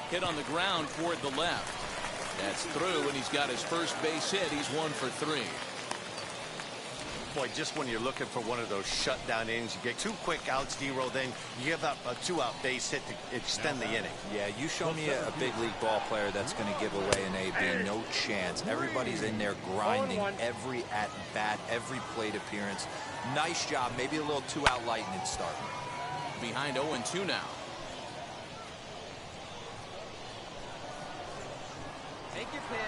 B: Hit on the ground toward the left. That's through, and he's got his first base hit. He's 1 for 3.
C: Boy, just when you're looking for one of those shutdown innings, you get 2 quick outs, D-Row, then you give up a 2-out base hit to extend the inning.
G: Yeah, you show me a big league ball player that's going to give away an AB. No chance. Everybody's in there grinding every at-bat, every plate appearance. Nice job. Maybe a little 2-out lightning start.
B: Behind 0-2 now.
J: Take your pitch.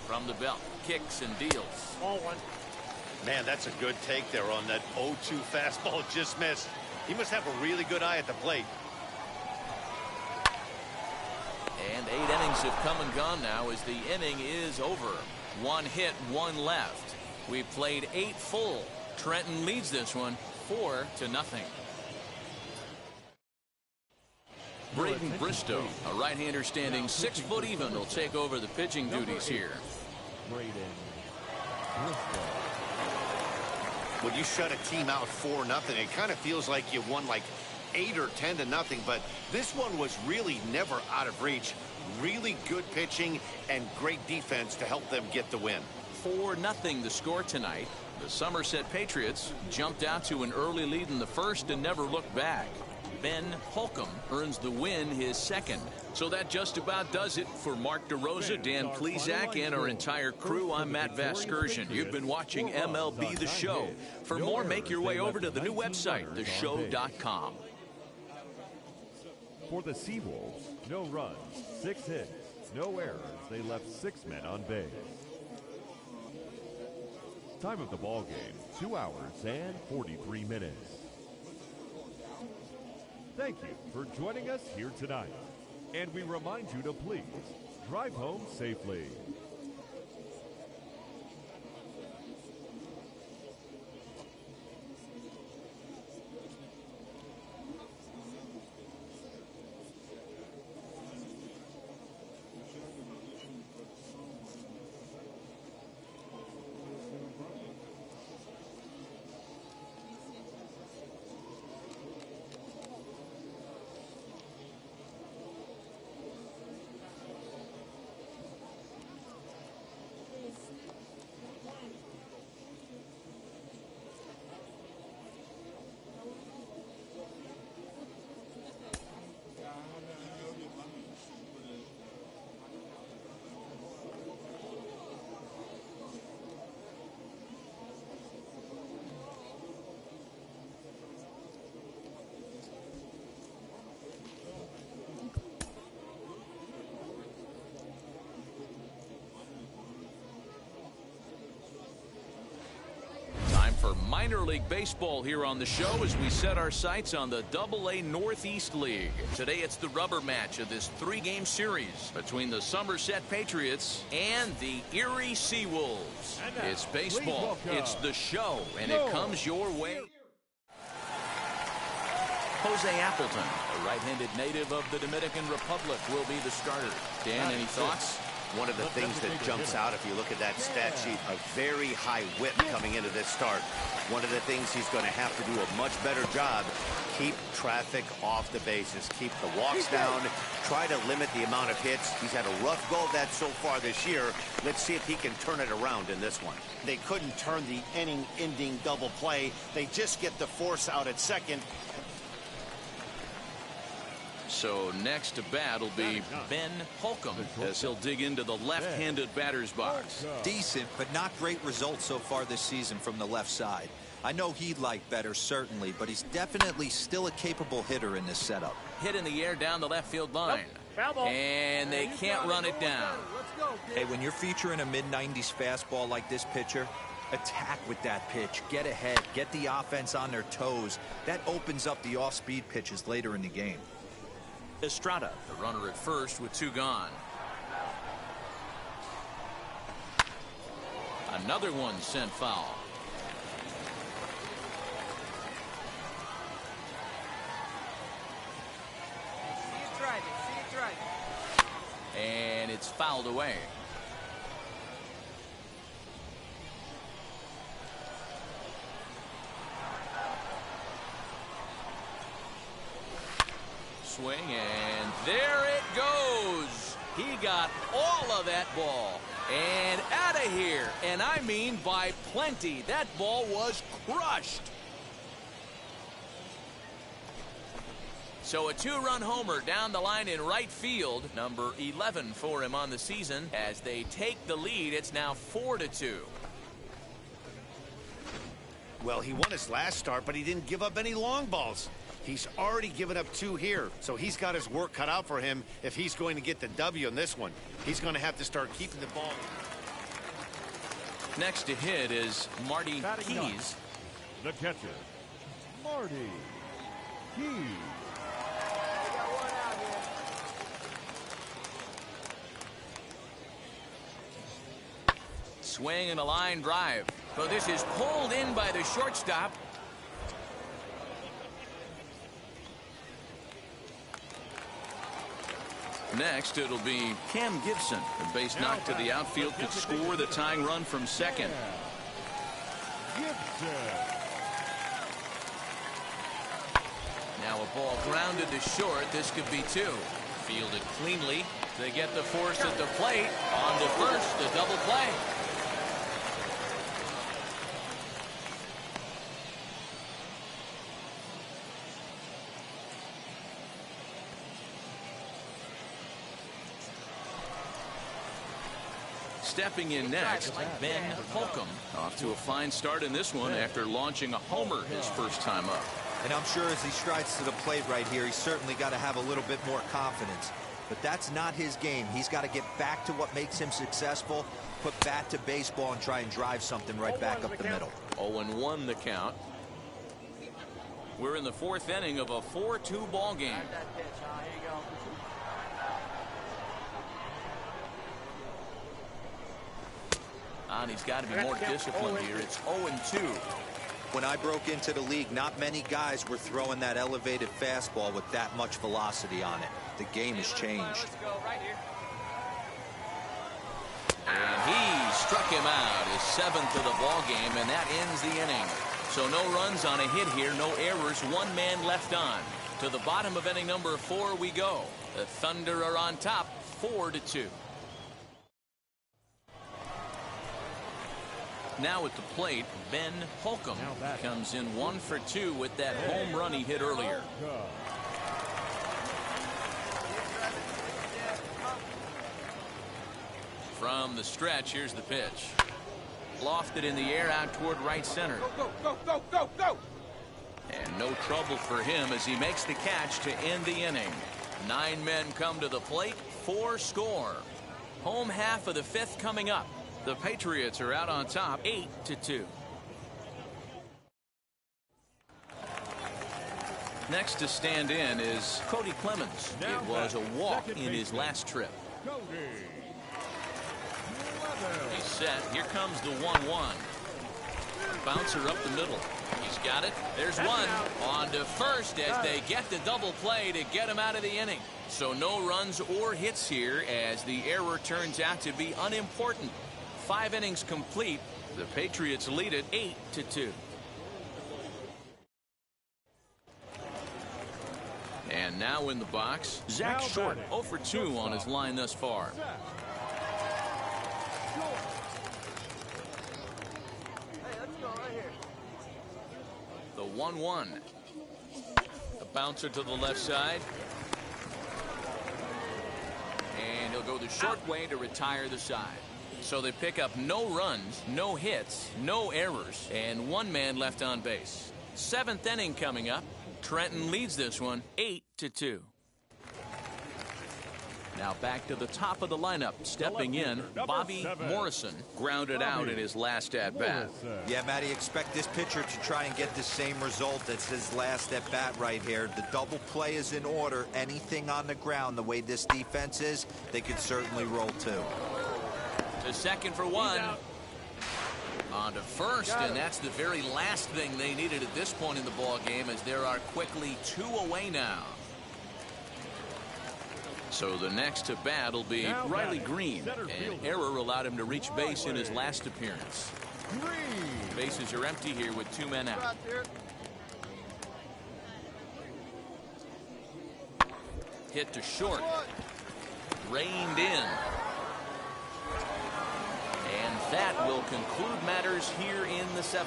B: From the belt, kicks and deals.
I: Ball 1.
C: Man, that's a good take there on that 0-2 fastball. Just missed. He must have a really good eye at the plate.
B: And 8 innings have come and gone now as the inning is over. 1 hit, 1 left. We've played 8 full. Trenton leads this one 4-0. Braden Bristow, a right-hander standing 6 foot even, will take over the pitching duties here.
C: When you shut a team out 4-0, it kind of feels like you won like 8 or 10-0, but this one was really never out of reach. Really good pitching and great defense to help them get the win.
B: 4-0 the score tonight. The Somerset Patriots jumped out to an early lead in the first and never looked back. Ben Holcomb earns the win, his second. So that just about does it for Mark DeRosa, Dan Plesac, and our entire crew. I'm Matt Vasgersian. You've been watching MLB The Show. For more, make your way over to the new website, theshow.com.
D: For the Seawolves, no runs, 6 hits, no errors. They left 6 men on base. Time of the ball game, 2 hours and 43 minutes. Thank you for joining us here tonight. And we remind you to please drive home safely.
B: For minor league baseball here on the show as we set our sights on the AA Northeast League. Today it's the rubber match of this 3-game series between the Somerset Patriots and the Erie Seawolves. It's baseball, it's the show, and it comes your way. Jose Appleton, a right-handed native of the Dominican Republic, will be the starter. Dan, any thoughts?
C: One of the things that jumps out if you look at that stat sheet, a very high whip coming into this start. One of the things he's going to have to do a much better job, keep traffic off the bases, keep the walks down, try to limit the amount of hits. He's had a rough go of that so far this year. Let's see if he can turn it around in this one. They couldn't turn the inning-ending double play. They just get the force out at second.
B: So next to bat will be Ben Holcomb as he'll dig into the left-handed batter's box.
G: Decent, but not great results so far this season from the left side. I know he'd like better, certainly, but he's definitely still a capable hitter in this setup.
B: Hit in the air down the left field line. And they can't run it down.
G: Hey, when you're featuring a mid-90s fastball like this pitcher, attack with that pitch. Get ahead. Get the offense on their toes. That opens up the off-speed pitches later in the game.
B: Estrada, the runner at first with 2 gone. Another one sent foul.
J: See it driving. See it driving.
B: And it's fouled away. Swing, and there it goes. He got all of that ball. And out of here. And I mean by plenty. That ball was crushed. So a 2-run homer down the line in right field. Number 11 for him on the season. As they take the lead, it's now 4-2.
C: Well, he won his last start, but he didn't give up any long balls. He's already given up 2 here, so he's got his work cut out for him if he's going to get the W in this one. He's going to have to start keeping the ball.
B: Next to hit is Marty Keys.
D: The catcher, Marty Keys.
B: Swing and a line drive. So this is pulled in by the shortstop. Next, it'll be Cam Gibson. The base knock to the outfield could score the tying run from second. Now a ball grounded to short. This could be 2. Fielded cleanly. They get the force at the plate. On to first, a double play. Stepping in next, Ben Holcomb, off to a fine start in this one after launching a homer his first time up.
G: And I'm sure as he strides to the plate right here, he's certainly got to have a little bit more confidence. But that's not his game. He's got to get back to what makes him successful, put bat to baseball, and try and drive something right back up the middle.
B: 0-1 the count. We're in the 4th inning of a 4-2 ball game. And he's got to be more disciplined here. It's 0-2.
G: When I broke into the league, not many guys were throwing that elevated fastball with that much velocity on it. The game has changed.
B: And he struck him out, his 7th of the ball game, and that ends the inning. So no runs on a hit here, no errors, 1 man left on. To the bottom of inning number 4 we go. The Thunder are on top, 4-2. Now at the plate, Ben Holcomb comes in 1 for 2 with that home run he hit earlier. From the stretch, here's the pitch. Lofted in the air out toward right center.
E: Go, go, go, go, go!
B: And no trouble for him as he makes the catch to end the inning. 9 men come to the plate, 4 score. Home half of the 5th coming up. The Patriots are out on top, 8-2. Next to stand in is Cody Clemens. It was a walk in his last trip. He's set. Here comes the 1-1. Bouncer up the middle. He's got it. There's one. On to first as they get the double play to get him out of the inning. So no runs or hits here as the error turns out to be unimportant. 5 innings complete. The Patriots lead it 8-2. And now in the box, Zach Short, 0 for 2 on his line thus far. The 1-1. A bouncer to the left side. go the short way to retire the side. So they pick up no runs, no hits, no errors, and one man left on base. 7th inning coming up. Trenton leads this one 8-2. Now back to the top of the lineup. Stepping in, Bobby Morrison grounded out in his last at-bat.
G: Yeah, Matty, expect this pitcher to try and get the same result as his last at-bat right here. The double play is in order. Anything on the ground, the way this defense is, they could certainly roll two.
B: To second for one. On to first, and that's the very last thing they needed at this point in the ball game, as there are quickly 2 away now. So the next to bat will be Riley Green. An error allowed him to reach base in his last appearance. Bases are empty here with 2 men out. Hit to short. Reined in. And that will conclude matters here in the 7th.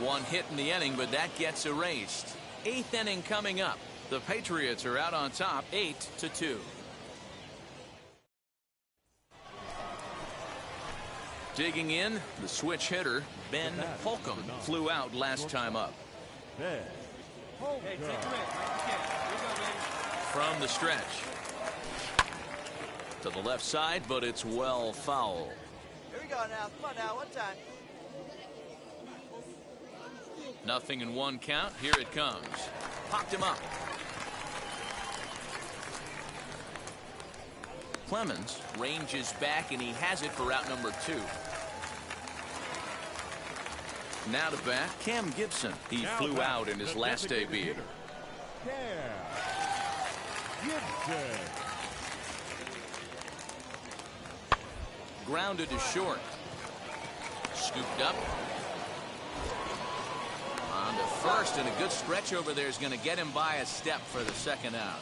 B: 1 hit in the inning, but that gets erased. 8th inning coming up. The Patriots are out on top 8-2. Digging in, the switch hitter, Ben Holcomb, flew out last time up. From the stretch. To the left side, but it's well foul.
J: Here we go now. Come on now. One time.
B: Nothing in 1 count. Here it comes. Popped him up. Clemens ranges back, and he has it for out number 2. Now to bat, Cam Gibson. He flew out in his last debut. Grounded to short. Scooped up. On to first, and a good stretch over there is going to get him by a step for the 2nd out.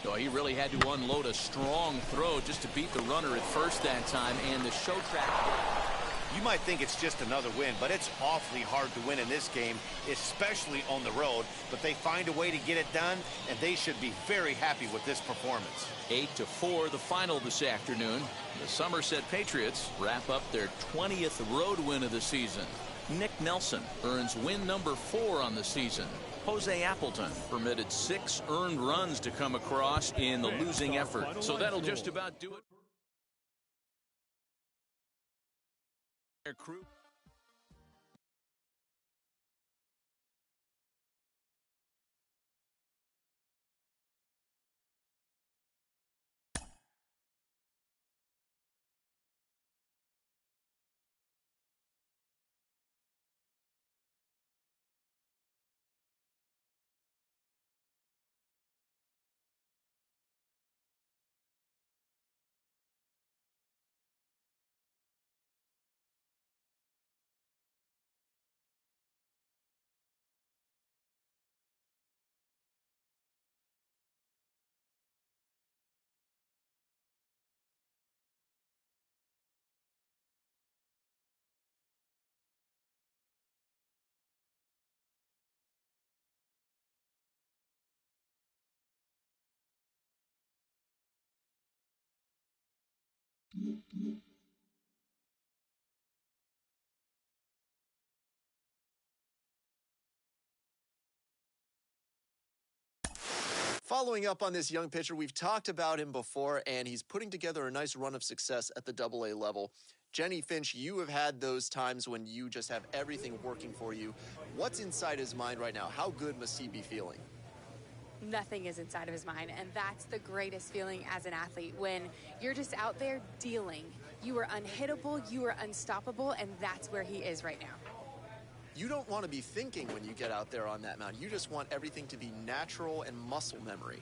B: So he really had to unload a strong throw just to beat the runner at first that time, and the show track.
C: You might think it's just another win, but it's awfully hard to win in this game, especially on the road. But they find a way to get it done, and they should be very happy with this performance.
B: 8-4, the final this afternoon. The Somerset Patriots wrap up their 20th road win of the season. Nick Nelson earns win number 4 on the season. Jose Appleton permitted 6 earned runs to come across in the losing effort. So that'll just about do it. Their crew.
A: Following up on this young pitcher, we've talked about him before, and he's putting together a nice run of success at the AA level. Jenny Finch, you have had those times when you just have everything working for you. What's inside his mind right now? How good must he be feeling?
K: Nothing is inside of his mind, and that's the greatest feeling as an athlete, when you're just out there dealing. You are unhittable, you are unstoppable, and that's where he is right now.
A: You don't want to be thinking when you get out there on that mound. You just want everything to be natural and muscle memory.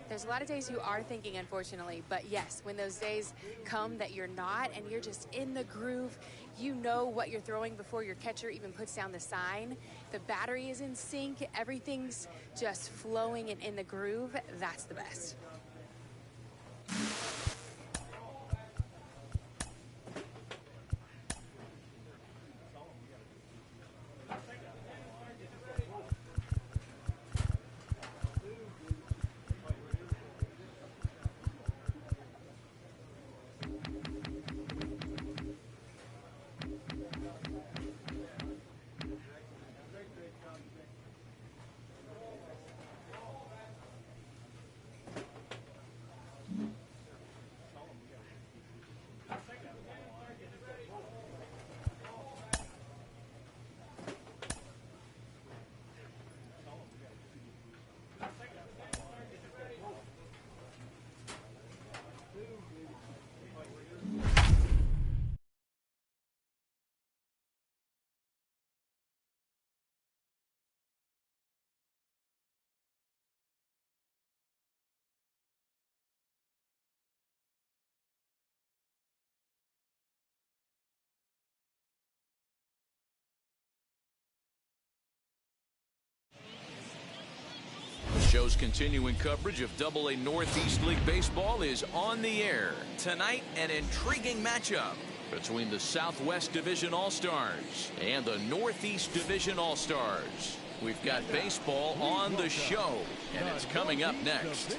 K: There's a lot of days you are thinking, unfortunately, but yes, when those days come that you're not and you're just in the groove, you know what you're throwing before your catcher even puts down the sign. The battery is in sync, everything's just flowing and in the groove. That's the best.
B: Joe's continuing coverage of Double-A Northeast League Baseball is on the air. Tonight, an intriguing matchup between the Southwest Division All-Stars and the Northeast Division All-Stars. We've got baseball on the show, and it's coming up next.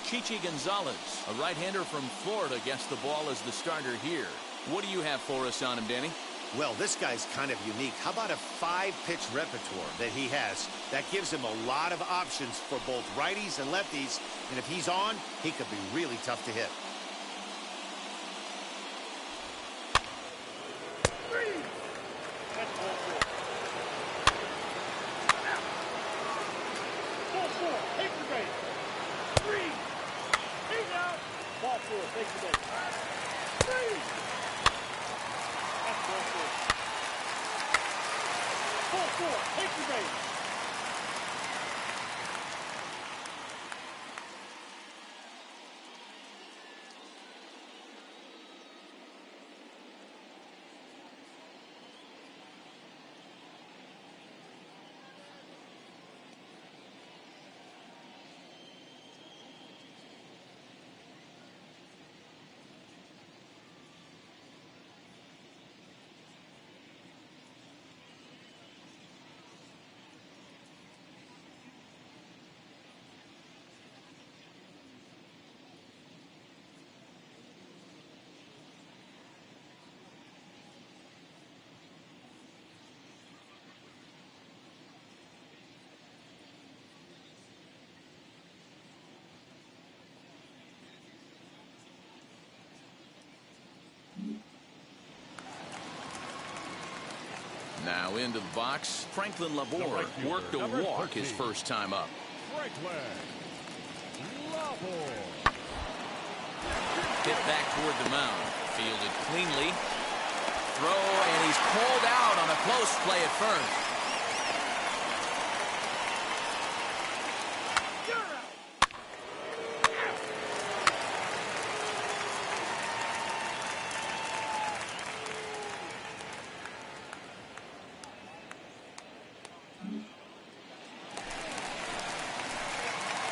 B: Chichi Gonzalez, a right-hander from Florida, gets the ball as the starter here. What do you have for us on him, Danny?
C: Well, this guy's kind of unique. How about a 5-pitch repertoire that he has? That gives him a lot of options for both righties and lefties. And if he's on, he could be really tough to hit.
B: Now into the box, Franklin Labor worked a walk his first time up. Hit back toward the mound. Fielded cleanly. Throw, and he's called out on a close play at first.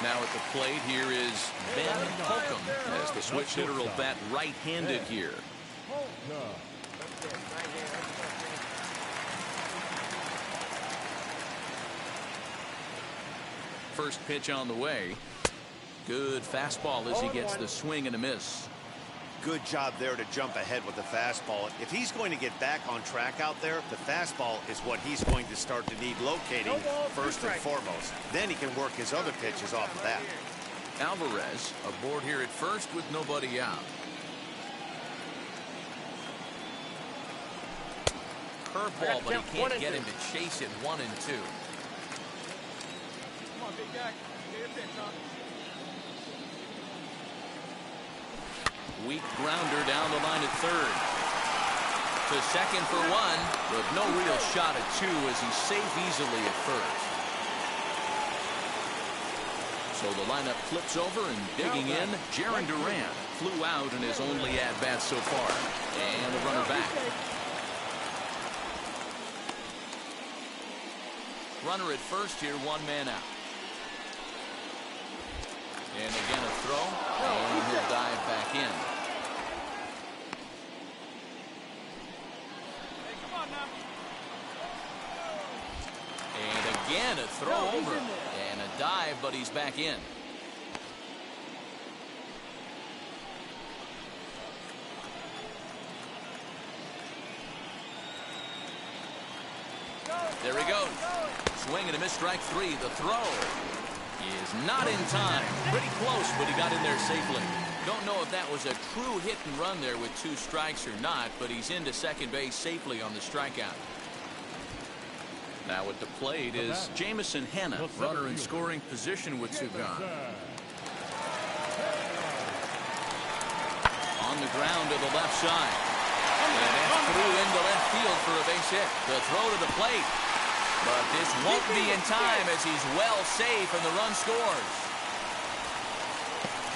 B: Now at the plate, here is Ben Holcomb, as the switch hitter will bat right-handed here. First pitch on the way. Good fastball as he gets the swing and a miss.
C: Good job there to jump ahead with the fastball. If he's going to get back on track out there, the fastball is what he's going to start to need locating first and foremost. Then he can work his other pitches off of that.
B: Alvarez aboard here at first with nobody out. Curveball, but he can't get him to chase it 1 and 2.
E: Come on, Big Jack. Get your pitch, huh?
B: Weak grounder down the line at third. To second for 1, but no real shot at 2 as he's safe easily at first. So the lineup flips over, and digging in, Jaron Duran flew out in his only at-bat so far. And the runner back. Runner at first here, 1 man out. And again a throw, and he'll dive back in. And again a throw over, and a dive, but he's back in. There he goes. Swing and a miss, strike 3. The throw is not in time. Pretty close, but he got in there safely. Don't know if that was a true hit and run there with 2 strikes or not, but he's into second base safely on the strikeout. Now at the plate is Jamison Hanna, runner in scoring position with 2 gone. On the ground to the left side. And that's through into left field for a base hit. The throw to the plate. But this won't be in time as he's well safe and the run scores.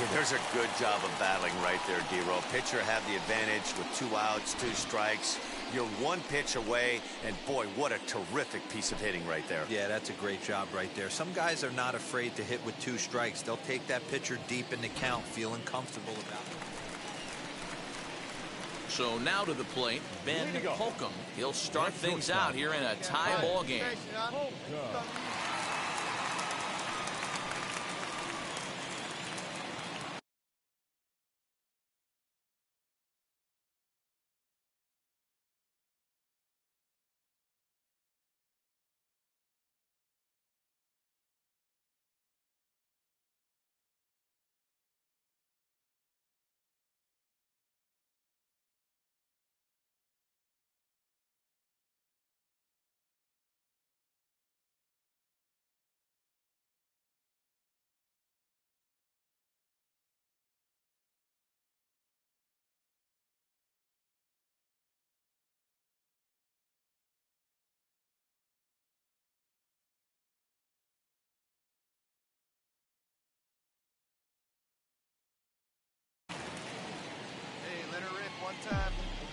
C: Yeah, there's a good job of battling right there, D-Row. Pitcher had the advantage with 2 outs, 2 strikes. You're 1 pitch away, and boy, what a terrific piece of hitting right there.
G: Yeah, that's a great job right there. Some guys are not afraid to hit with 2 strikes. They'll take that pitcher deep in the count, feeling comfortable about it.
B: So now to the plate, Ben Holcomb. He'll start things out here in a tie ball game.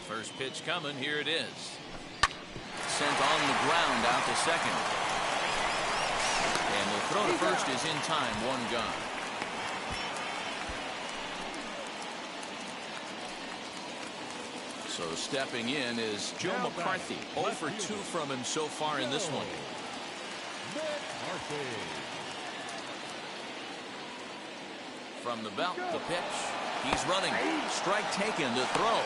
B: First pitch coming. Here it is. Sent on the ground out to second. And the throw to first is in time. 1 gone. So stepping in is Joe McCarthy. 0 for 2 from him so far in this one. From the belt, the pitch. He's running. Strike taken to throw.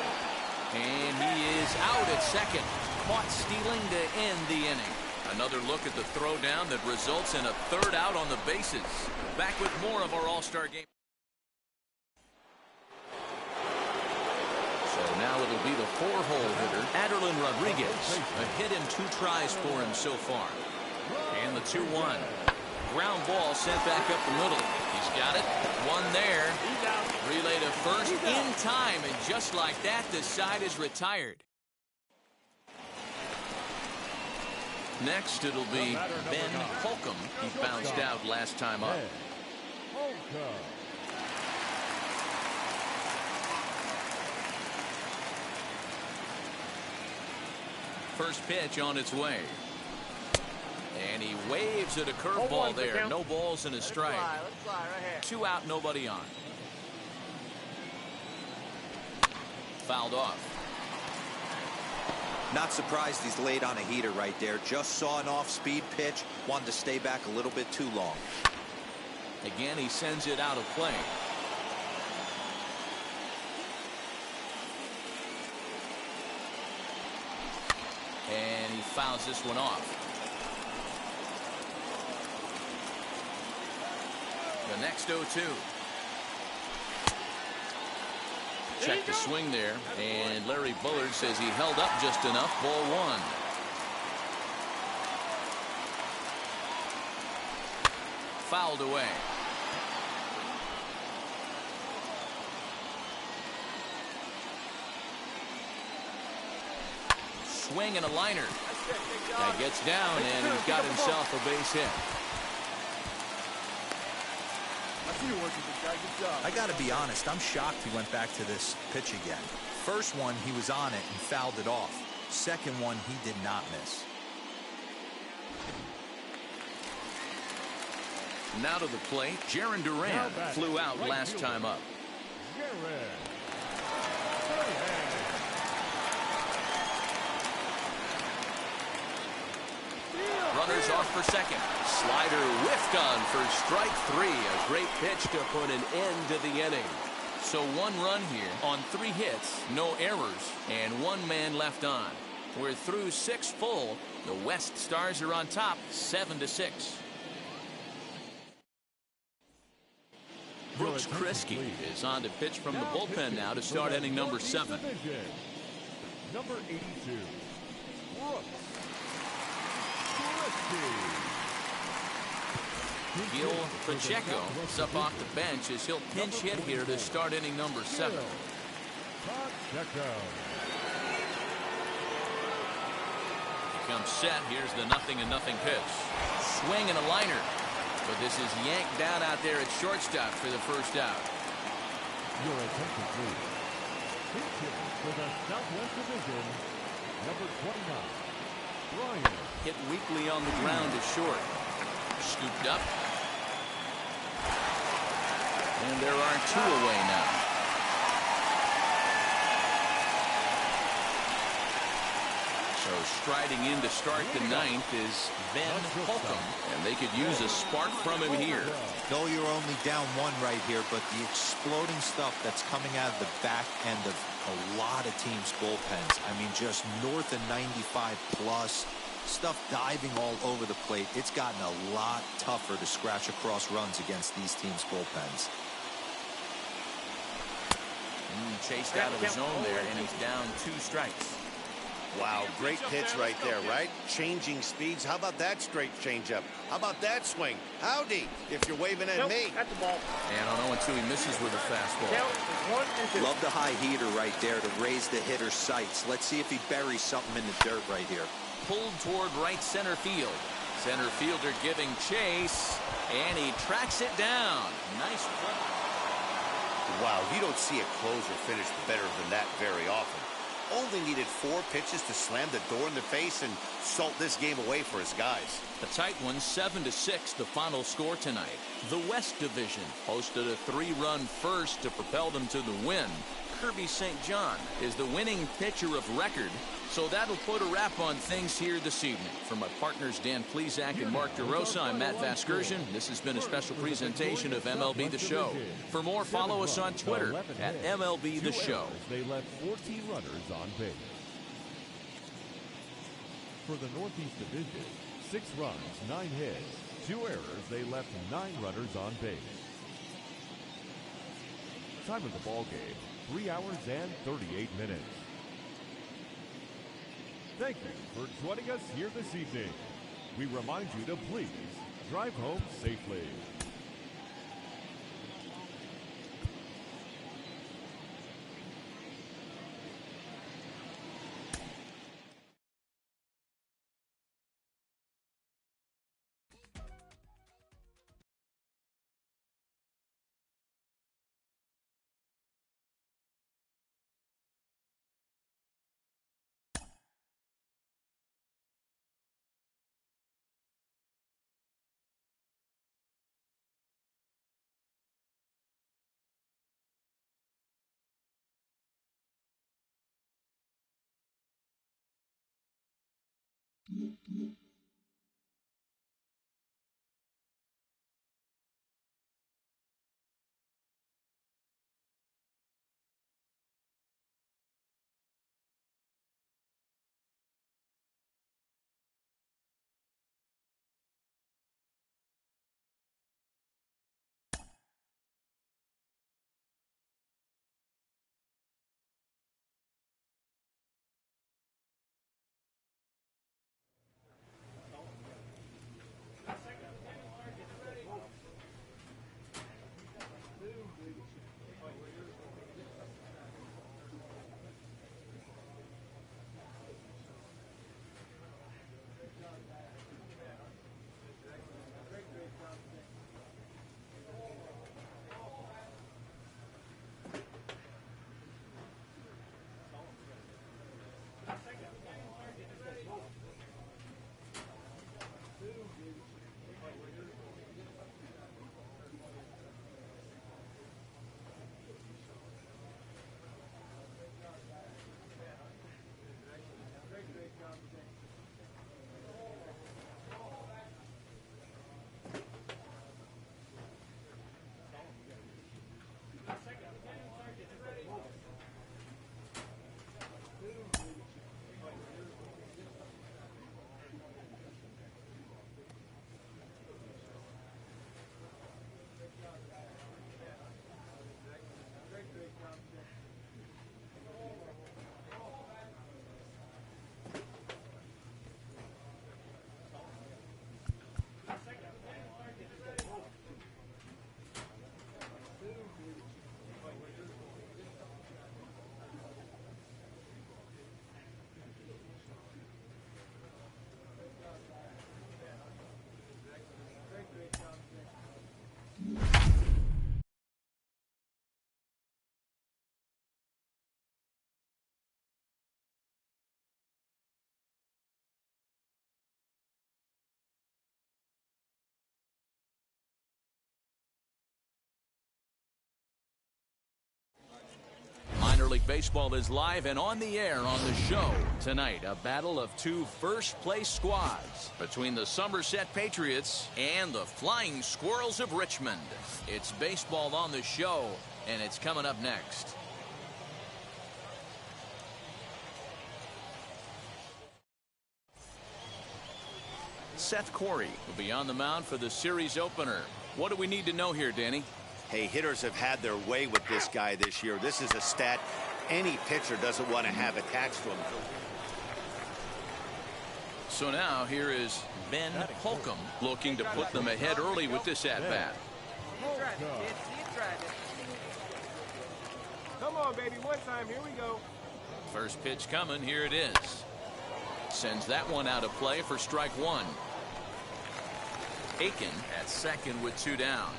B: And he is out at second. Caught stealing to end the inning. Another look at the throw down that results in a 3rd out on the bases. Back with more of our All-Star game. So now it'll be the 4-hole hitter, Aderlin Rodriguez. A hit and 2 tries for him so far. And the 2-1. Ground ball sent back up the middle. He's got it. 1 there. Relay to first in time, and just like that, the side is retired. Next, it'll be Ben Holcomb. He bounced out last time up. First pitch on its way. And he waves at a curveball there. No balls and a strike.
J: Let's fly right here.
B: 2 out, nobody on. Fouled off.
G: Not surprised he's laid on a heater right there. Just saw an off-speed pitch. Wanted to stay back a little bit too long.
B: Again, he sends it out of play. And he fouls this one off. The next 0-2. Check the swing there, and Larry Bullard says he held up just enough. Ball 1. Fouled away. Swing and a liner. That gets down, and he's got himself a base hit.
G: I got to be honest, I'm shocked he went back to this pitch again. First one, he was on it and fouled it off. Second one, he did not miss.
B: Now to the plate, Jarren Duran flew out last time up. Runners off for second. Slider whiffed on for strike 3. A great pitch to put an end to the inning. So 1 run here on 3 hits, no errors, and 1 man left on. We're through 6 full. The West Stars are on top, 7-6. Brooks Kriske is on to pitch from the bullpen now to start inning number 7.
D: Number 82, Brooks.
B: Gil Pacheco is up off the bench as he'll pinch hit here to start inning number 7. He comes set. Here's the 0-0 pitch. Swing and a liner. But this is yanked down out there at shortstop for the first out.
D: Your attention, please. Pitch hitter for the Southwest Division, number 29, Brian.
B: Hit weakly on the ground is short. Scooped up. And there are 2 away now. So striding in to start the 9th is Ben Holcomb, and they could use a spark from him here.
G: No, you're only down 1 right here, but the exploding stuff that's coming out of the back end of a lot of teams' bullpens. I mean, just north of 95 plus, stuff diving all over the plate. It's gotten a lot tougher to scratch across runs against these teams' bullpens.
B: Chased out of the zone there, and he's down 2 strikes.
C: Wow, great pitch right there, right? Changing speeds. How about that straight changeup? How about that swing? Howdy, if you're waving at me.
I: At the ball.
B: And on 0-2, he misses with a fastball.
I: Count is 1 and 2.
G: Love the high heater right there to raise the hitter's sights. Let's see if he buries something in the dirt right here.
B: Pulled toward right center field. Center fielder giving chase, and he tracks it down. Nice play.
C: Wow, you don't see a closer finish better than that very often. Only needed 4 pitches to slam the door in the face and salt this game away for his guys.
B: A tight one, 7-6, the final score tonight. The West Division hosted a 3-run first to propel them to the win. Kirby St. John is the winning pitcher of record, so that'll put a wrap on things here this evening. For my partners Dan Plesac and Mark DeRosa, I'm Matt Vasgersian. This has been a special presentation of MLB The Show. For more, follow us on Twitter at MLB The Show.
D: They left 14 runners on base. For the Northeast Division, 6 runs, 9 hits, 2 errors. They left 9 runners on base. Time of the ball game, 3 hours and 38 minutes. Thank you for joining us here this evening. We remind you to please drive home safely.
B: League Baseball is live and on the air on the show. Tonight, a battle of two first-place squads between the Somerset Patriots and the Flying Squirrels of Richmond. It's baseball on the show, and it's coming up next. Seth Corey will be on the mound for the series opener. What do we need to know here, Danny?
C: Hey, hitters have had their way with this guy this year. This is a stat any pitcher doesn't want to have attached to him.
B: So now here is Ben Holcomb looking to put them ahead early with this at-bat.
E: Come on, baby, one time. Here we go.
B: First pitch coming. Here it is. Sends that one out of play for strike one. Aiken at second with two down.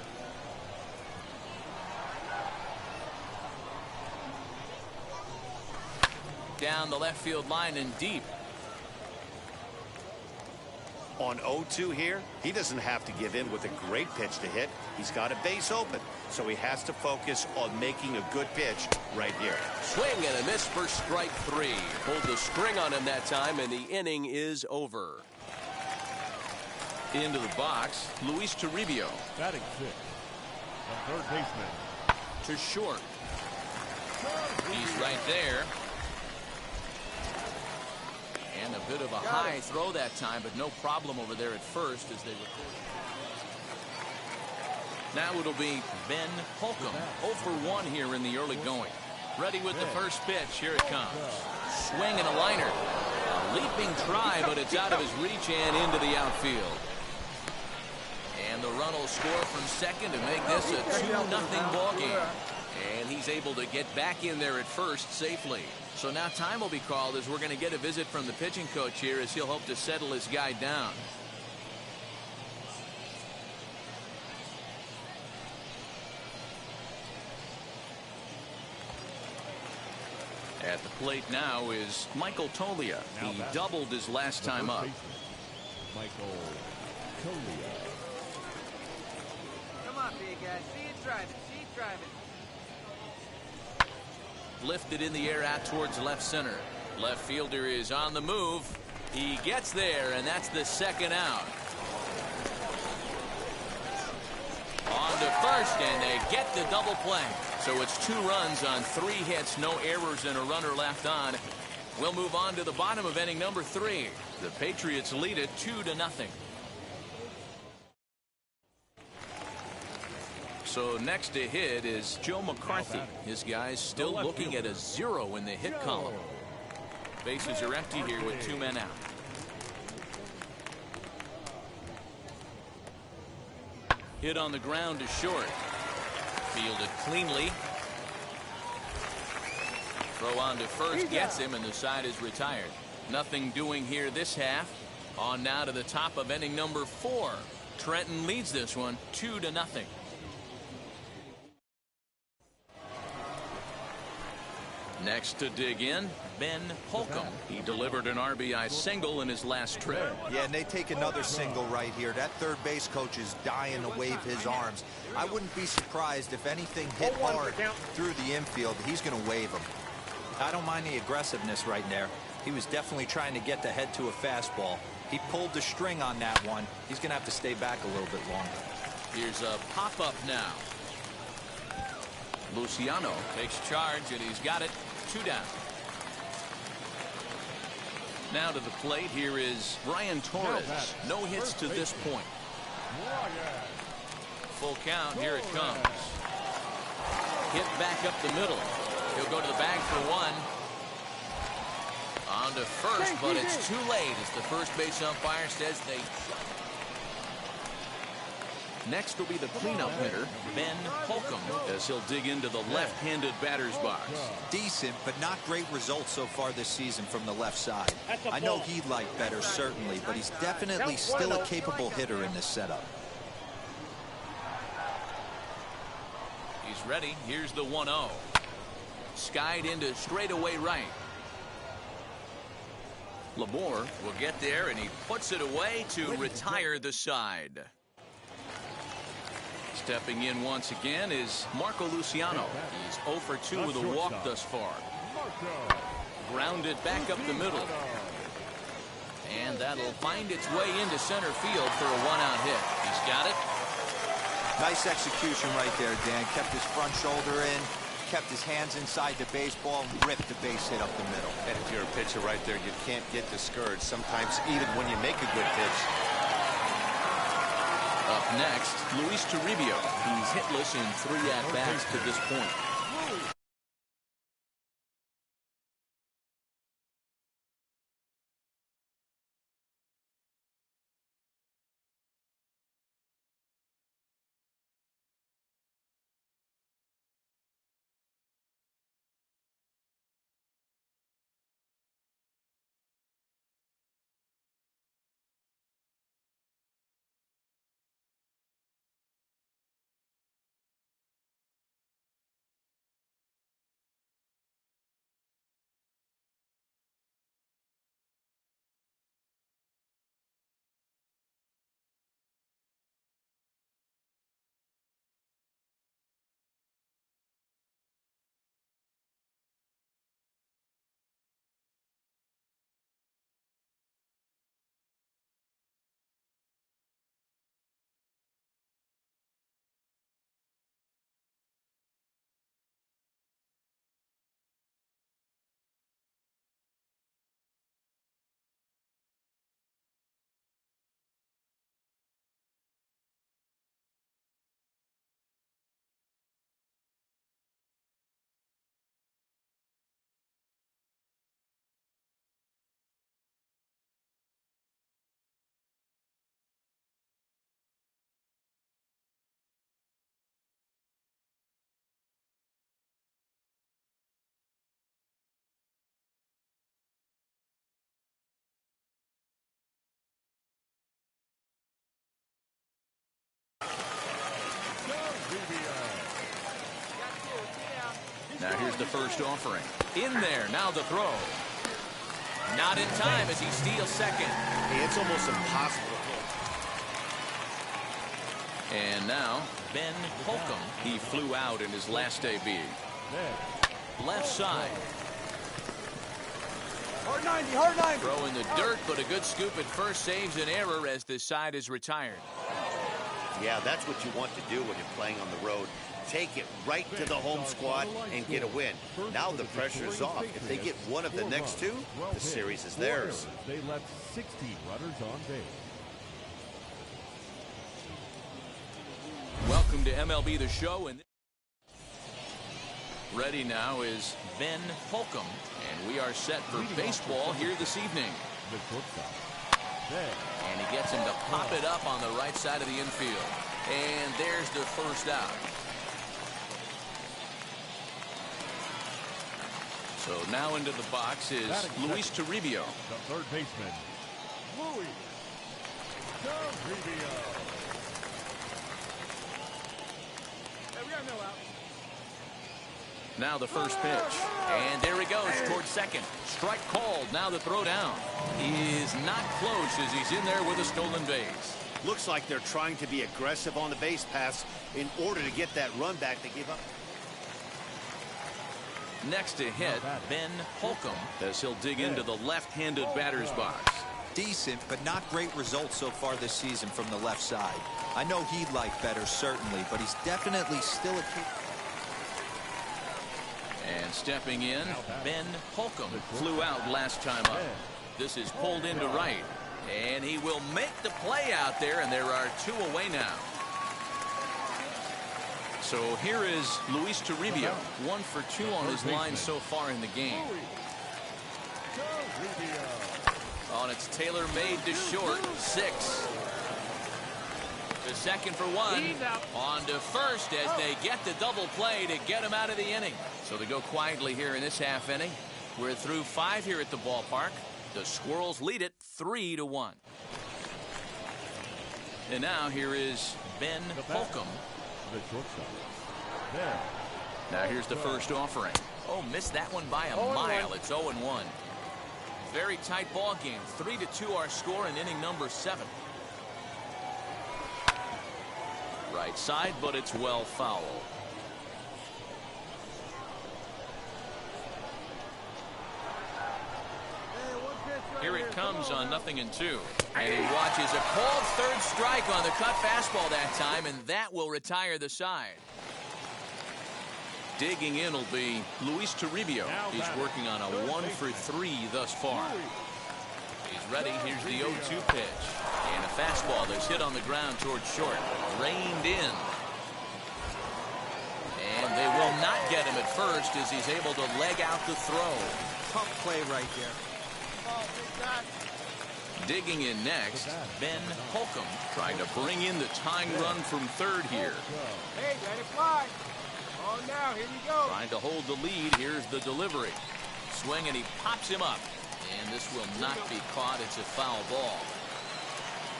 B: Down the left field line and deep.
C: On 0-2 here, he doesn't have to give in with a great pitch to hit. He's got a base open, so he has to focus on making a good pitch right here.
F: Swing and a miss for strike three. Pulled the string on him that time, and the inning is over.
B: Into the box, Luis Toribio.
D: Batting six, the third baseman.
B: To short. He's right there. And a bit of a high throw that time, but no problem over there at first as they record. Now it'll be Ben Holcomb, 0 for 1 here in the early going. Ready with the first pitch. Here it comes. Swing and a liner. A leaping try, but it's out of his reach and into the outfield. And the run will score from second to make this a 2-0 ball game. And he's able to get back in there at first safely. So now time will be called as we're going to get a visit from the pitching coach here as he'll hope to settle his guy down. At the plate now is Michael Tolia. He doubled his last time up.
D: Michael Tolia.
J: Come on, big guy. See it driving. See it driving.
B: Lifted in the air out towards left center. Left fielder is on the move. He gets there, and that's the second out. On to first, and they get the double play. So it's 2 runs on 3 hits, no errors, and a runner left on. We'll move on to the bottom of inning number 3. The Patriots lead it 2-0. So next to hit is Joe McCarthy. His guys still looking at a 0 in the hit column. Bases are empty here with 2 men out. Hit on the ground to short. Fielded cleanly. Throw on to first gets him, and the side is retired. Nothing doing here this half. On now to the top of inning number 4. Trenton leads this one 2-0. Next to dig in, Ben Holcomb. He delivered an RBI single in his last trip.
G: Yeah, and they take another single right here. That third base coach is dying to wave his arms. I wouldn't be surprised if anything hit hard through the infield. He's going to wave them.
L: I don't mind the aggressiveness right there. He was definitely trying to get the head to a fastball. He pulled the string on that one. He's going to have to stay back a little bit longer.
B: Here's a pop-up now. Luciano takes charge, and he's got it. 2 down. Now to the plate, here is Brian Torres. No hits to this point. Full count, here it comes. Hit back up the middle. He'll go to the bag for 1. On to first, but it's too late as the first base umpire says they... Next will be the cleanup hitter, Ben Holcomb, as he'll dig into the left-handed batter's box.
G: Decent, but not great results so far this season from the left side. I know he'd like better, certainly, but he's definitely still a capable hitter in this setup.
B: He's ready. Here's the 1-0. Skied into straightaway right. Labor will get there, and he puts it away to retire the side. Stepping in once again is Marco Luciano. He's 0 for 2 with a walk thus far. Grounded back up the middle. And that'll find its way into center field for a one-out hit. He's got it.
G: Nice execution right there, Dan. Kept his front shoulder in, kept his hands inside the baseball, and ripped the base hit up the middle.
C: And if you're a pitcher right there, you can't get discouraged. Sometimes even when you make a good pitch.
B: Up next, Luis Toribio. He's hitless in 3 at-bats to this point. Now here's the first offering. In there, now the throw. Not in time as he steals second.
C: Hey, it's almost impossible to hit.
B: And now, Ben Holcomb. He flew out in his last AB. Left side.
E: Hard 90, hard 90.
B: Throw in the dirt, but a good scoop at first saves an error as the side is retired.
C: Yeah, that's what you want to do when you're playing on the road. Take it right to the home squad and get a win. Now the pressure's off. If they get one of the next two, the series is theirs.
D: They left 16 runners on base.
B: Welcome to MLB The Show. And ready now is Ben Holcomb. And we are set for baseball here this evening. And he gets him to pop it up on the right side of the infield. And there's the first out. So now into the box is Luis Toribio.
D: The third baseman, Luis Toribio.
E: Hey, we got no out.
B: Now the first pitch. And there he goes towards second. Strike called. Now the throw down. He is not close as he's in there with a stolen base.
C: Looks like they're trying to be aggressive on the base pass in order to get that run back they gave up.
B: Next to hit, Ben Holcomb, as he'll dig into the left-handed batter's box.
G: Decent, but not great results so far this season from the left side. I know he'd like better, certainly, but he's definitely still a kid.
B: And stepping in, Ben Holcomb flew out last time up. This is pulled into right. And he will make the play out there, and there are 2 away now. So here is Luis Toribio, 1 for 2 on his line so far in the game. Oh, and it's tailor-made to short, 6. To second for 1. On to first as they get the double play to get him out of the inning. So they go quietly here in this half inning. We're through 5 here at the ballpark. The Squirrels lead it 3-1. And now here is Ben Holcomb. Now here's the first offering. Oh, missed that one by a mile. It's 0-1. Very tight ball game. 3-2 our score in inning number 7. Right side, but it's well fouled. Here it comes on 0-2. And he watches a called third strike on the cut fastball that time, and that will retire the side. Digging in will be Luis Toribio. He's working on a 1-for-3 thus far. He's ready. Here's the 0-2 pitch. And a fastball that's hit on the ground towards short. Reined in. And they will not get him at first as he's able to leg out the throw.
J: Tough play right there.
B: Digging in next, Ben Holcomb trying to bring in the tying run from third here.
E: Hey, let it fly. Oh, now, here we go.
B: Trying to hold the lead. Here's the delivery. Swing, and he pops him up. And this will not be caught. It's a foul ball.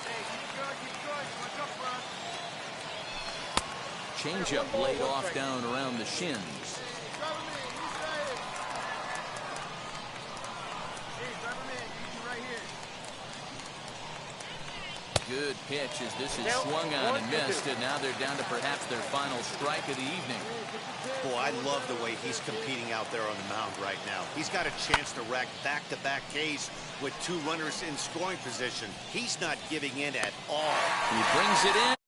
E: Hey, keep good. Watch up, bro.
B: Changeup laid off down around the shins. Good pitch as this is swung on and missed, and now they're down to perhaps their final strike of the evening.
C: Boy, I love the way he's competing out there on the mound right now. He's got a chance to rack back-to-back Ks with 2 runners in scoring position. He's not giving in at all.
B: He brings it in.